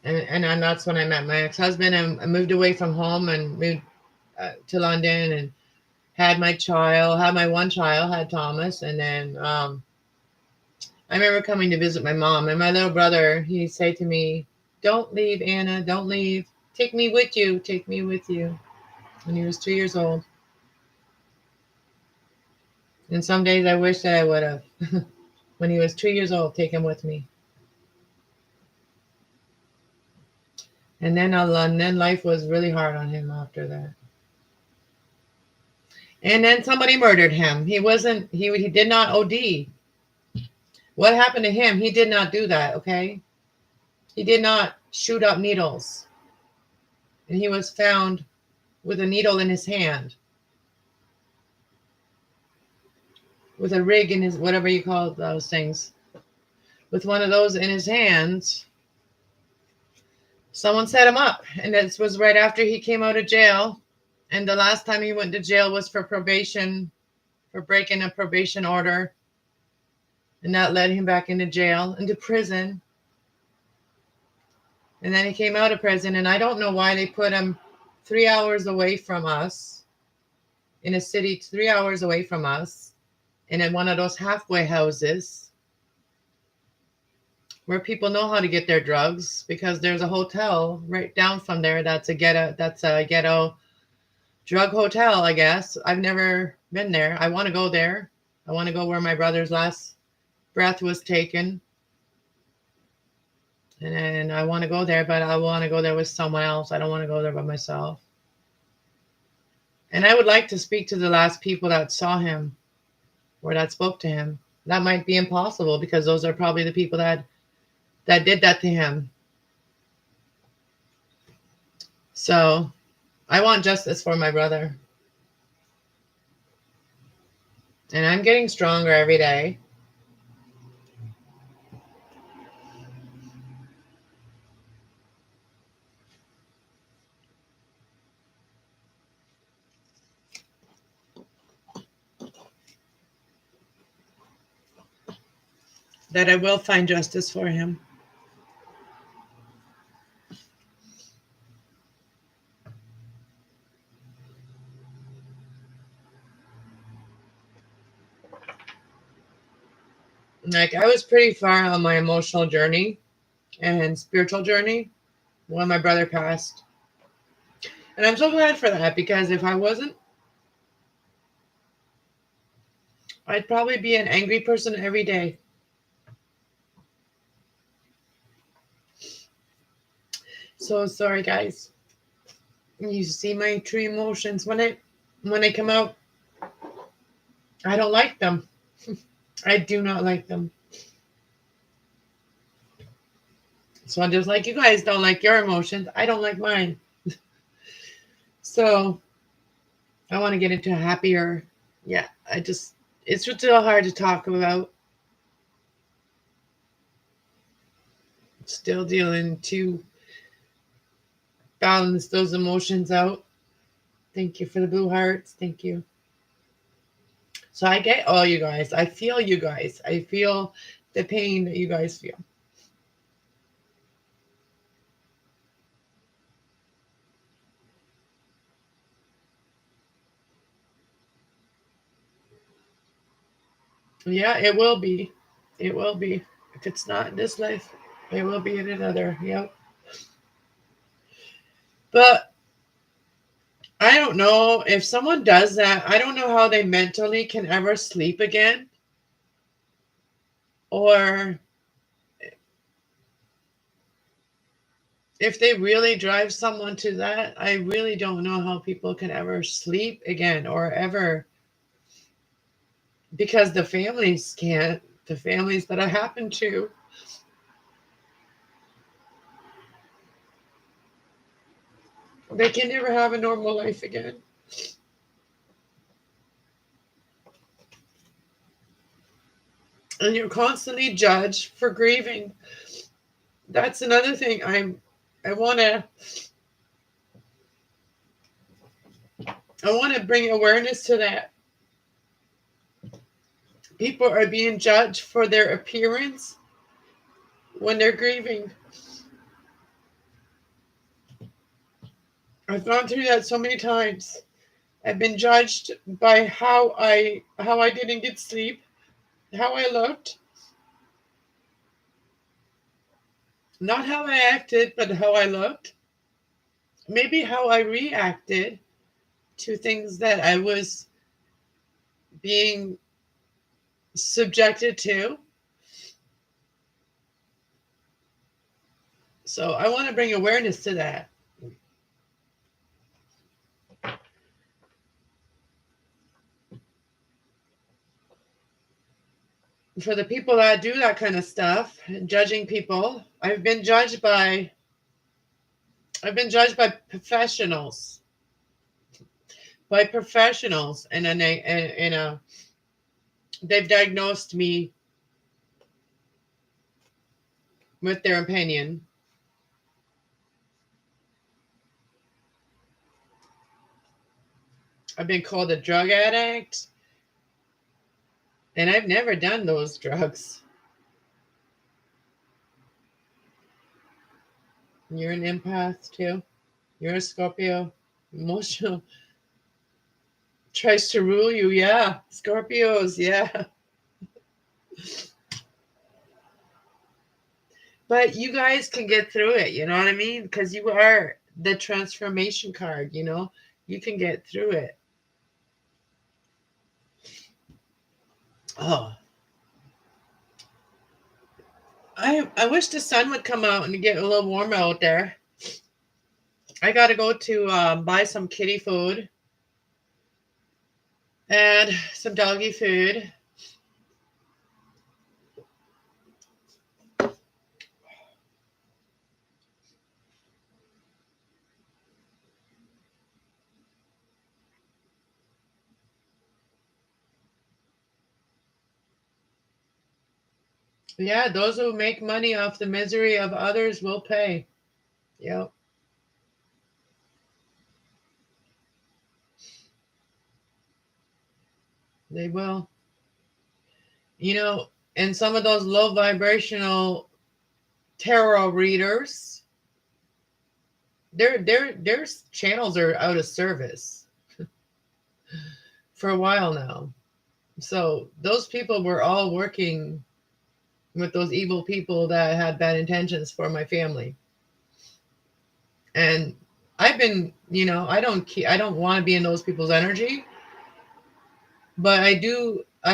Speaker 1: And that's when I met my ex-husband. I moved away from home and moved to London and had my one child, had Thomas. And then I remember coming to visit my mom, and my little brother, he said to me, "Don't leave, Anna, don't leave. Take me with you, take me with you." When he was 2 years old. And some days I wish that I would have, when he was 2 years old, take him with me. And then life was really hard on him after that. And then somebody murdered him. He did not OD. What happened to him? He did not do that, okay? He did not shoot up needles. And he was found with a needle in his hand, with a rig in his, whatever you call those things, with one of those in his hands. Someone set him up, and this was right after he came out of jail. And the last time he went to jail was for probation, for breaking a probation order. And that led him back into jail, into prison. And then he came out of prison, and I don't know why they put him 3 hours away from us, in a city 3 hours away from us, and in one of those halfway houses where people know how to get their drugs, because there's a hotel right down from there that's a ghetto drug hotel, I guess. I've never been there. I want to go there. I want to go where my brother's last breath was taken. And I want to go there, but I want to go there with someone else. I don't want to go there by myself. And I would like to speak to the last people that saw him or that spoke to him. That might be impossible, because those are probably the people that did that to him. So I want justice for my brother. And I'm getting stronger every day. That I will find justice for him. Like, I was pretty far on my emotional journey and spiritual journey when my brother passed. And I'm so glad for that, because if I wasn't, I'd probably be an angry person every day. So sorry, guys. You see my true emotions when they come out. I don't like them. I do not like them. So just like you guys don't like your emotions, I don't like mine. So I want to get into happier. Yeah, it's still hard to talk about. Still dealing to balance those emotions out. Thank you for the blue hearts. Thank you. So I get all you guys. I feel you guys. I feel the pain that you guys feel. Yeah, it will be. It will be. If it's not in this life, it will be in another. Yep. But I don't know if someone does that. I don't know how they mentally can ever sleep again. Or if they really drive someone to that, I really don't know how people can ever sleep again or ever, because the families can't, the families that it happened to. They can never have a normal life again. And you're constantly judged for grieving. That's another thing I want to bring awareness to that. People are being judged for their appearance when they're grieving. I've gone through that so many times. I've been judged by how I didn't get sleep, how I looked, not how I acted, but how I looked. Maybe how I reacted to things that I was being subjected to. So I want to bring awareness to that. For the people that do that kind of stuff, judging people, I've been judged by professionals, and then they've diagnosed me with their opinion. I've been called a drug addict, and I've never done those drugs. You're an empath too. You're a Scorpio. Emotional tries to rule you. Yeah. Scorpios. Yeah. But you guys can get through it. You know what I mean? Because you are the transformation card. You can get through it. Oh, I wish the sun would come out and get a little warmer out there. I got to go to buy some kitty food and some doggy food. Yeah, those who make money off the misery of others will pay. Yep, they will. And some of those low vibrational tarot readers, their channels are out of service for a while now. So those people were all working with those evil people that had bad intentions for my family. And I've been, I don't want to be in those people's energy, but I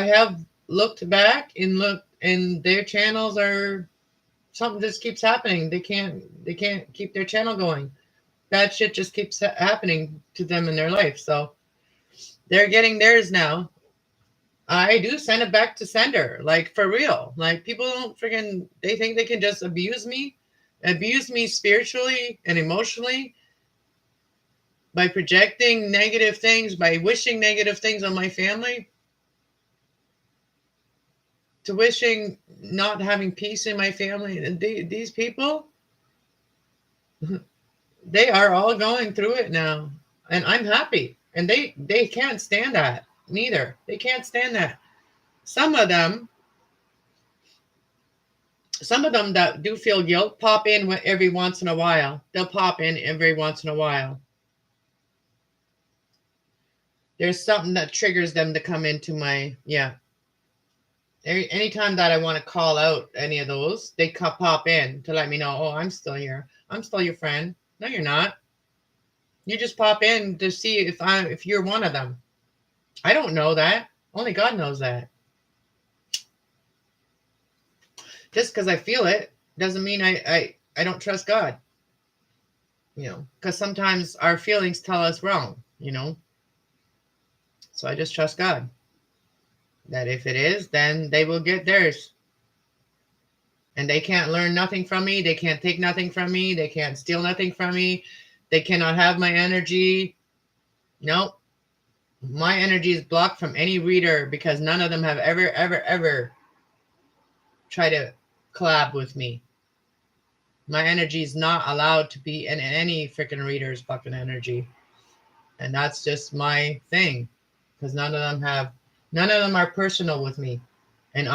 Speaker 1: have looked back and their channels are something just keeps happening. They can't keep their channel going. Bad shit just keeps happening to them in their life. So they're getting theirs now. I do send it back to sender, like for real. Like people don't they think they can just abuse me spiritually and emotionally by projecting negative things, by wishing negative things on my family, to wishing not having peace in my family. And these people, they are all going through it now, and I'm happy. And they can't stand that neither. They can't stand that. Some of them that do feel guilt pop in every once in a while. They'll pop in every once in a while. There's something that triggers them to come into my, yeah. Anytime that I want to call out any of those, they pop in to let me know, oh, I'm still here. I'm still your friend. No, you're not. You just pop in to see if you're one of them. I don't know that. Only God knows that. Just because I feel it doesn't mean I don't trust God. Because sometimes our feelings tell us wrong, So I just trust God. That if it is, then they will get theirs. And they can't learn nothing from me. They can't take nothing from me. They can't steal nothing from me. They cannot have my energy. Nope. My energy is blocked from any reader because none of them have ever tried to collab with me. My energy is not allowed to be in any freaking reader's fucking energy. And that's just my thing. Because none of them are personal with me. And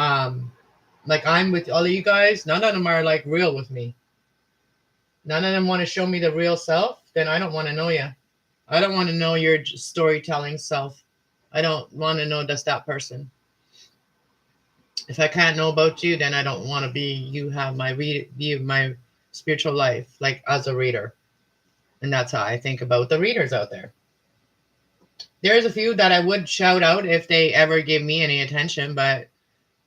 Speaker 1: like I'm with all of you guys, none of them are like real with me. None of them want to show me the real self, then I don't want to know you. I don't want to know your storytelling self. I don't want to know just that person. If I can't know about you, then I don't want to you have my view of my spiritual life, like as a reader. And that's how I think about the readers out there. There's a few that I would shout out if they ever give me any attention, but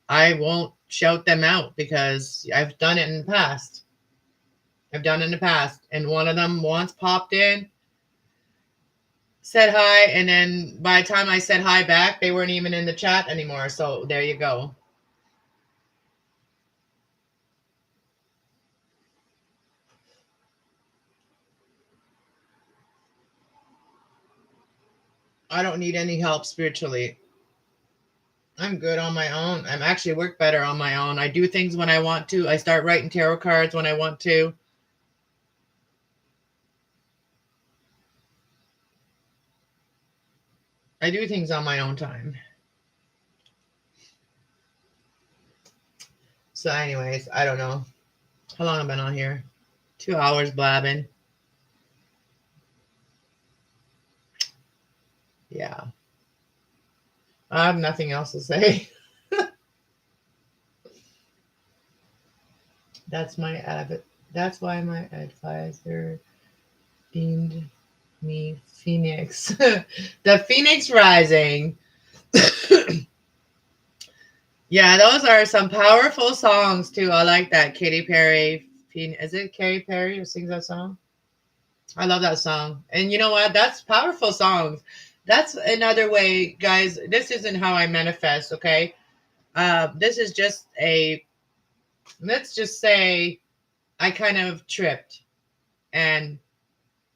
Speaker 1: I won't shout them out because I've done it in the past. I've done in the past. And one of them once popped in, said hi, and then by the time I said hi back, they weren't even in the chat anymore. So there you go. I don't need any help spiritually. I'm good on my own. I'm actually work better on my own. I do things when I want to. I start writing tarot cards when I want to. I do things on my own time. So, anyways, I don't know how long I've been on here. 2 hours blabbing. Yeah. I have nothing else to say. That's why my advisor deemed me Phoenix. The Phoenix Rising. Yeah, those are some powerful songs too. I like that. Katy Perry. Is it Katy Perry who sings that song? I love that song. And you know what? That's powerful songs. That's another way, guys. This isn't how I manifest, okay? This is just let's just say I kind of tripped and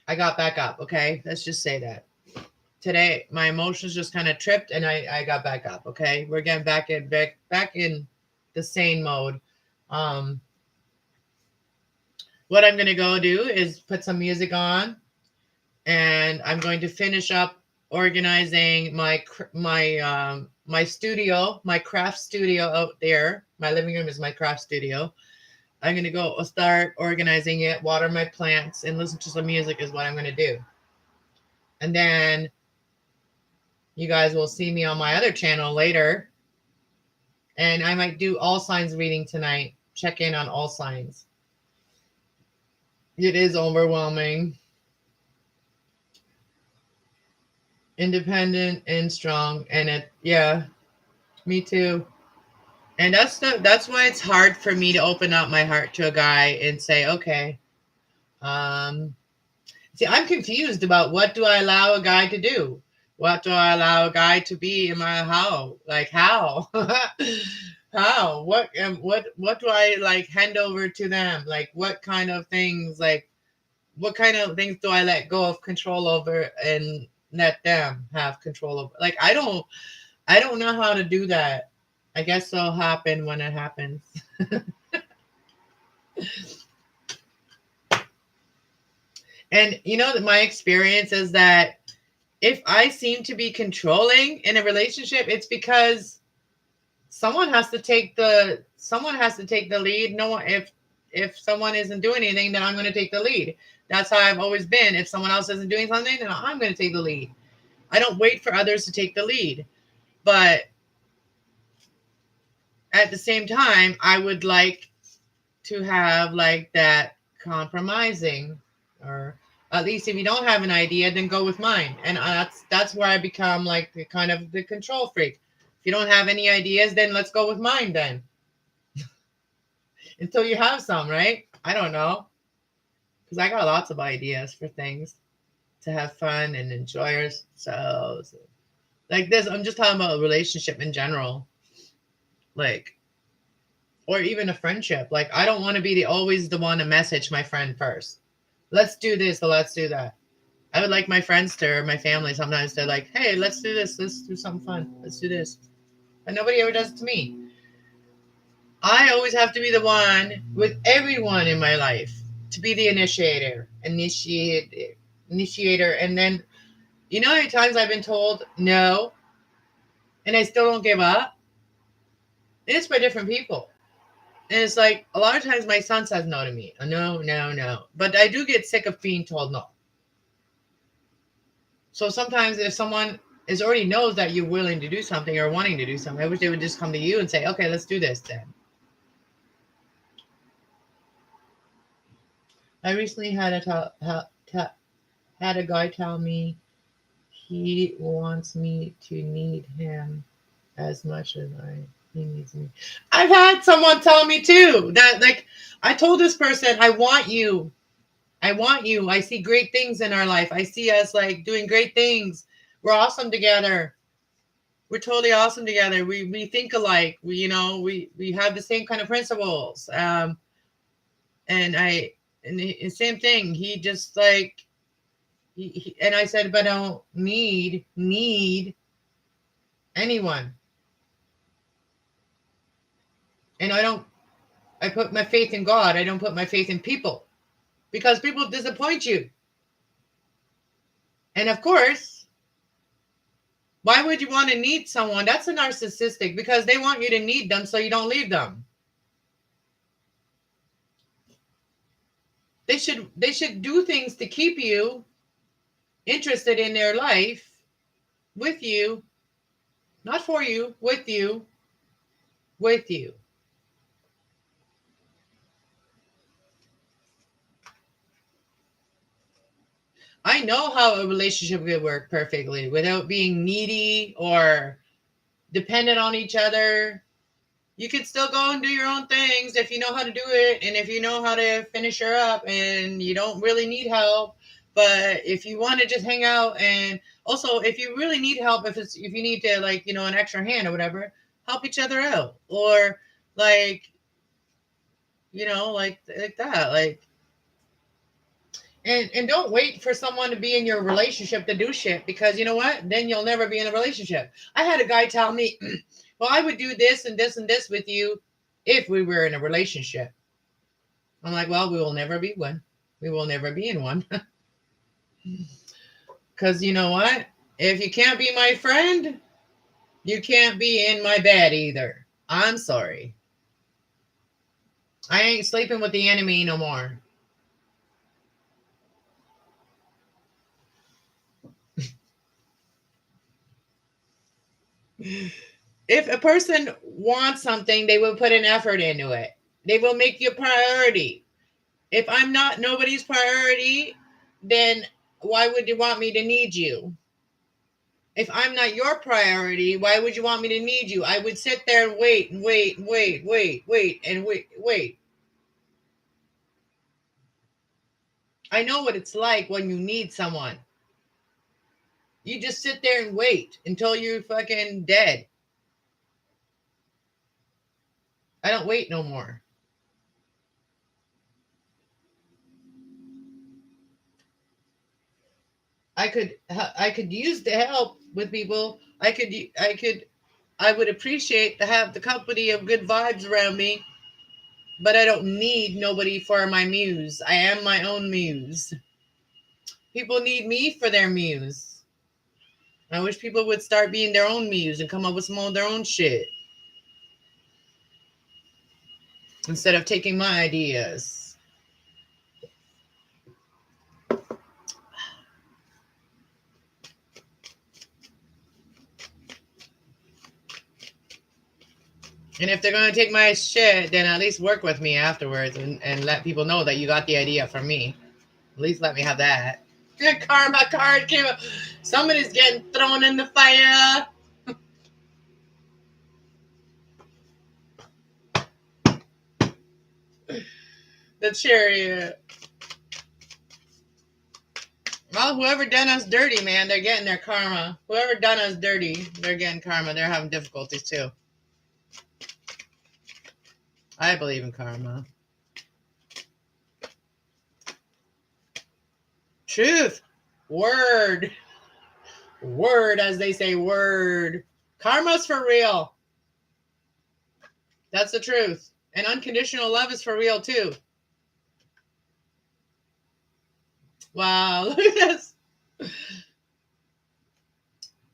Speaker 1: I got back up, okay? Let's just say that. Today, my emotions just kind of tripped and I got back up, okay? We're getting back in the sane mode. What I'm going to go do is put some music on, and I'm going to finish up organizing my studio, my craft studio out there. My living room is my craft studio. I'm going to go start organizing it, water my plants, and listen to some music is what I'm going to do. And then you guys will see me on my other channel later. And I might do all signs reading tonight. Check in on all signs. It is overwhelming. Independent and strong. And yeah, me too. And that's why it's hard for me to open up my heart to a guy and say, okay, see, I'm confused about what do I allow a guy to do? What do I allow a guy to be in my how? Like how? How? What do I like hand over to them? Like what kind of things what kind of things do I let go of control over and let them have control over? Like I don't know how to do that. I guess it'll happen when it happens. And you know that my experience is that if I seem to be controlling in a relationship, it's because someone has to take the lead. No one, if someone isn't doing anything, then I'm going to take the lead. That's how I've always been. If someone else isn't doing something, then I'm going to take the lead. I don't wait for others to take the lead. But at the same time, I would like to have like that compromising, or at least if you don't have an idea, then go with mine. And that's where I become like the kind of the control freak. If you don't have any ideas, then let's go with mine then. Until you have some, right? I don't know. Because I got lots of ideas for things to have fun and enjoy ourselves. Like this, I'm just talking about a relationship in general. Like, or even a friendship. Like, I don't want to be always the one to message my friend first. Let's do this or let's do that. I would like my friends or my family sometimes they're like, hey, let's do this. Let's do something fun. Let's do this. But nobody ever does it to me. I always have to be the one with everyone in my life to be the initiator. And then, you know how many times I've been told no, and I still don't give up? And it's by different people. And it's like, a lot of times my son says no to me. No, no, no. But I do get sick of being told no. So sometimes if someone already knows that you're willing to do something or wanting to do something, I wish they would just come to you and say, okay, let's do this then. I recently had a guy tell me he wants me to need him as much as he needs me. I've had someone tell me too that like I told this person, I want you. I want you. I see great things in our life. I see us like doing great things. We're awesome together. We're totally awesome together. We think alike. We have the same kind of principles. And the same thing. He just like and I said, but I don't need anyone. And I put my faith in God. I don't put my faith in people because people disappoint you. And of course, why would you want to need someone? That's a narcissistic because they want you to need them so you don't leave them. They should do things to keep you interested in their life with you, not for you, with you, with you. I know how a relationship could work perfectly without being needy or dependent on each other. You can still go and do your own things if you know how to do it and if you know how to finish her up and you don't really need help. But if you want to just hang out, and also if you really need help, if you need to like, an extra hand or whatever, help each other out. Or like, like that. Like, and don't wait for someone to be in your relationship to do shit, because you know what? Then you'll never be in a relationship. I had a guy tell me, well, I would do this and this and this with you if we were in a relationship. I'm like, well, we will never be one. We will never be in one. Because you know what? If you can't be my friend, you can't be in my bed either. I'm sorry. I ain't sleeping with the enemy no more. If a person wants something, they will put an effort into it. They will make you a priority. If I'm not nobody's priority, then why would you want me to need you? If I'm not your priority, why would you want me to need you? I would sit there and wait and wait and wait, and wait. I know what it's like when you need someone. You just sit there and wait until you're fucking dead. I don't wait no more. I could use the help with people. I would appreciate to have the company of good vibes around me, but I don't need nobody for my muse. I am my own muse. People need me for their muse. I wish people would start being their own muse and come up with some of their own shit instead of taking my ideas. And if they're going to take my shit, then at least work with me afterwards and let people know that you got the idea from me. At least let me have that. Karma card came up. Somebody's getting thrown in the fire. The chariot. Well, whoever done us dirty, man, they're getting their karma. Whoever done us dirty, they're getting karma. They're having difficulties too. I believe in karma. Truth. Word. Word, as they say, word. Karma's for real. That's the truth. And unconditional love is for real too. Wow, look at this.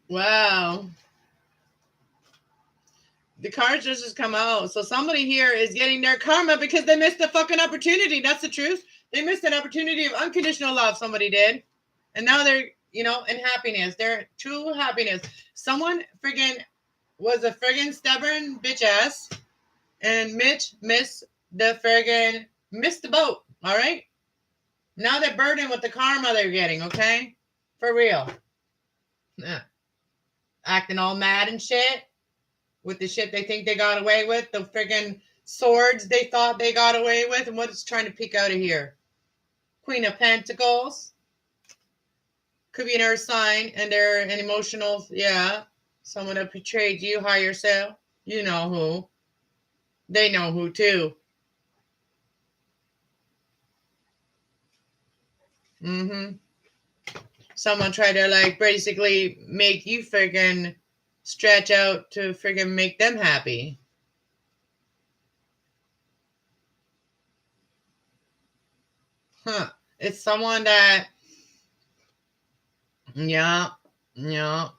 Speaker 1: Wow. The cards just come out. So somebody here is getting their karma because they missed the fucking opportunity. That's the truth. They missed an opportunity of unconditional love. Somebody did. And now they're, in happiness. They're true happiness. Someone friggin' was a friggin' stubborn bitch ass. And Mitch missed the boat. All right. Now they're burdened with the karma they're getting. Okay. For real. Yeah. Acting all mad and shit. With the shit they think they got away with, the friggin' Swords they thought they got away with, and what's trying to peek out of here? Queen of Pentacles. Could be an earth sign, and they're an emotional, yeah. Someone that betrayed you, higher self. You know who. They know who too. Someone tried to like basically make you friggin' stretch out to friggin' make them happy. Huh. It's someone that, yeah. You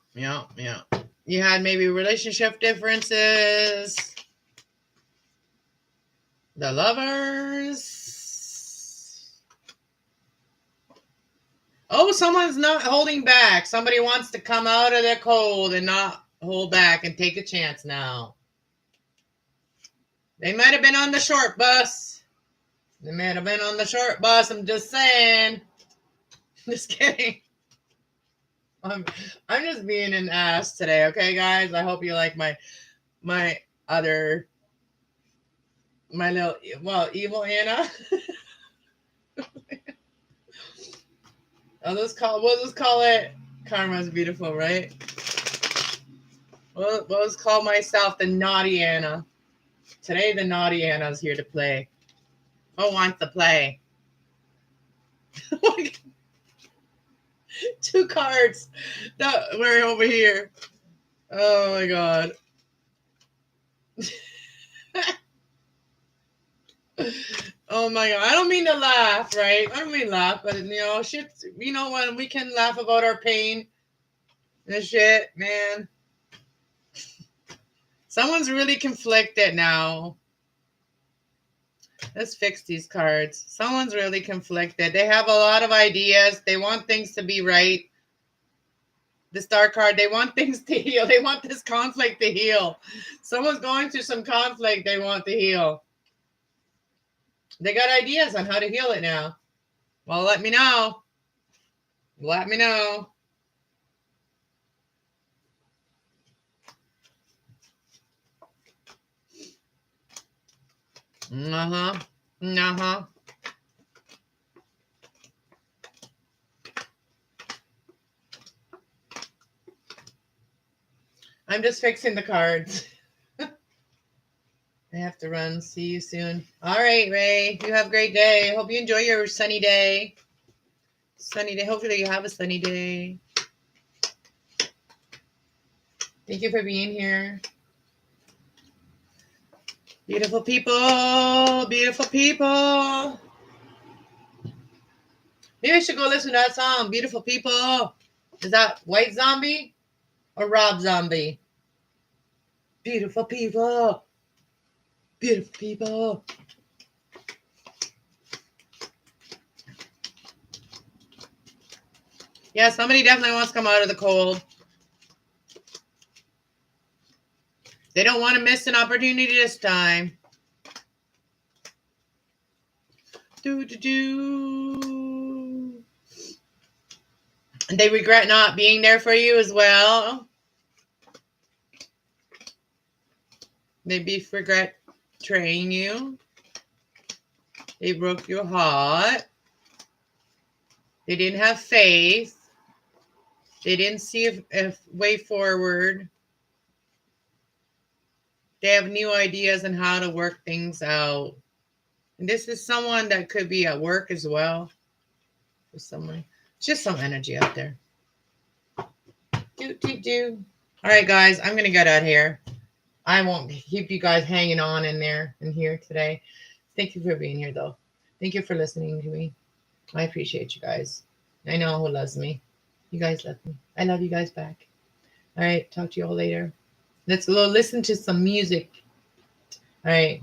Speaker 1: had maybe relationship differences. The Lovers. Oh, someone's not holding back. Somebody wants to come out of their cold and not hold back and take a chance now. They might have been on the short bus. I'm just saying. Just kidding. I'm just being an ass today, okay, guys? I hope you like my little, well, evil Anna. We'll just call it Karma's Beautiful, right? We'll just call myself the naughty Anna. Today, the naughty Anna's here to play. Who wants to play? 2 cards. No, we're over here. Oh my god. Oh my god. I don't mean to laugh, right? I don't mean to laugh, but shit, when we can laugh about our pain and shit, man. Someone's really conflicted now. Let's fix these cards. Someone's really conflicted. They have a lot of ideas. They want things to be right. The Star card, they want things to heal. They want this conflict to heal. Someone's going through some conflict they want to heal. They got ideas on how to heal it now. Well, let me know. Let me know. Uh-huh. I'm just fixing the cards. I have to run. See you soon. All right, Ray. You have a great day. Hope you enjoy your sunny day. Hopefully you have a sunny day. Thank you for being here. Beautiful people. Beautiful people. Maybe I should go listen to that song, Beautiful People. Is that White Zombie or Rob Zombie? Beautiful people. Beautiful people. Yeah, somebody definitely wants to come out of the cold. They don't want to miss an opportunity this time. And they regret not being there for you as well. Maybe regret betraying you. They broke your heart. They didn't have faith. They didn't see a way forward. They have new ideas on how to work things out. And this is someone that could be at work as well. For someone. Just some energy out there. All right, guys. I'm going to get out here. I won't keep you guys hanging on in here today. Thank you for being here, though. Thank you for listening to me. I appreciate you guys. I know who loves me. You guys love me. I love you guys back. All right. Talk to you all later. Let's go listen to some music. All right.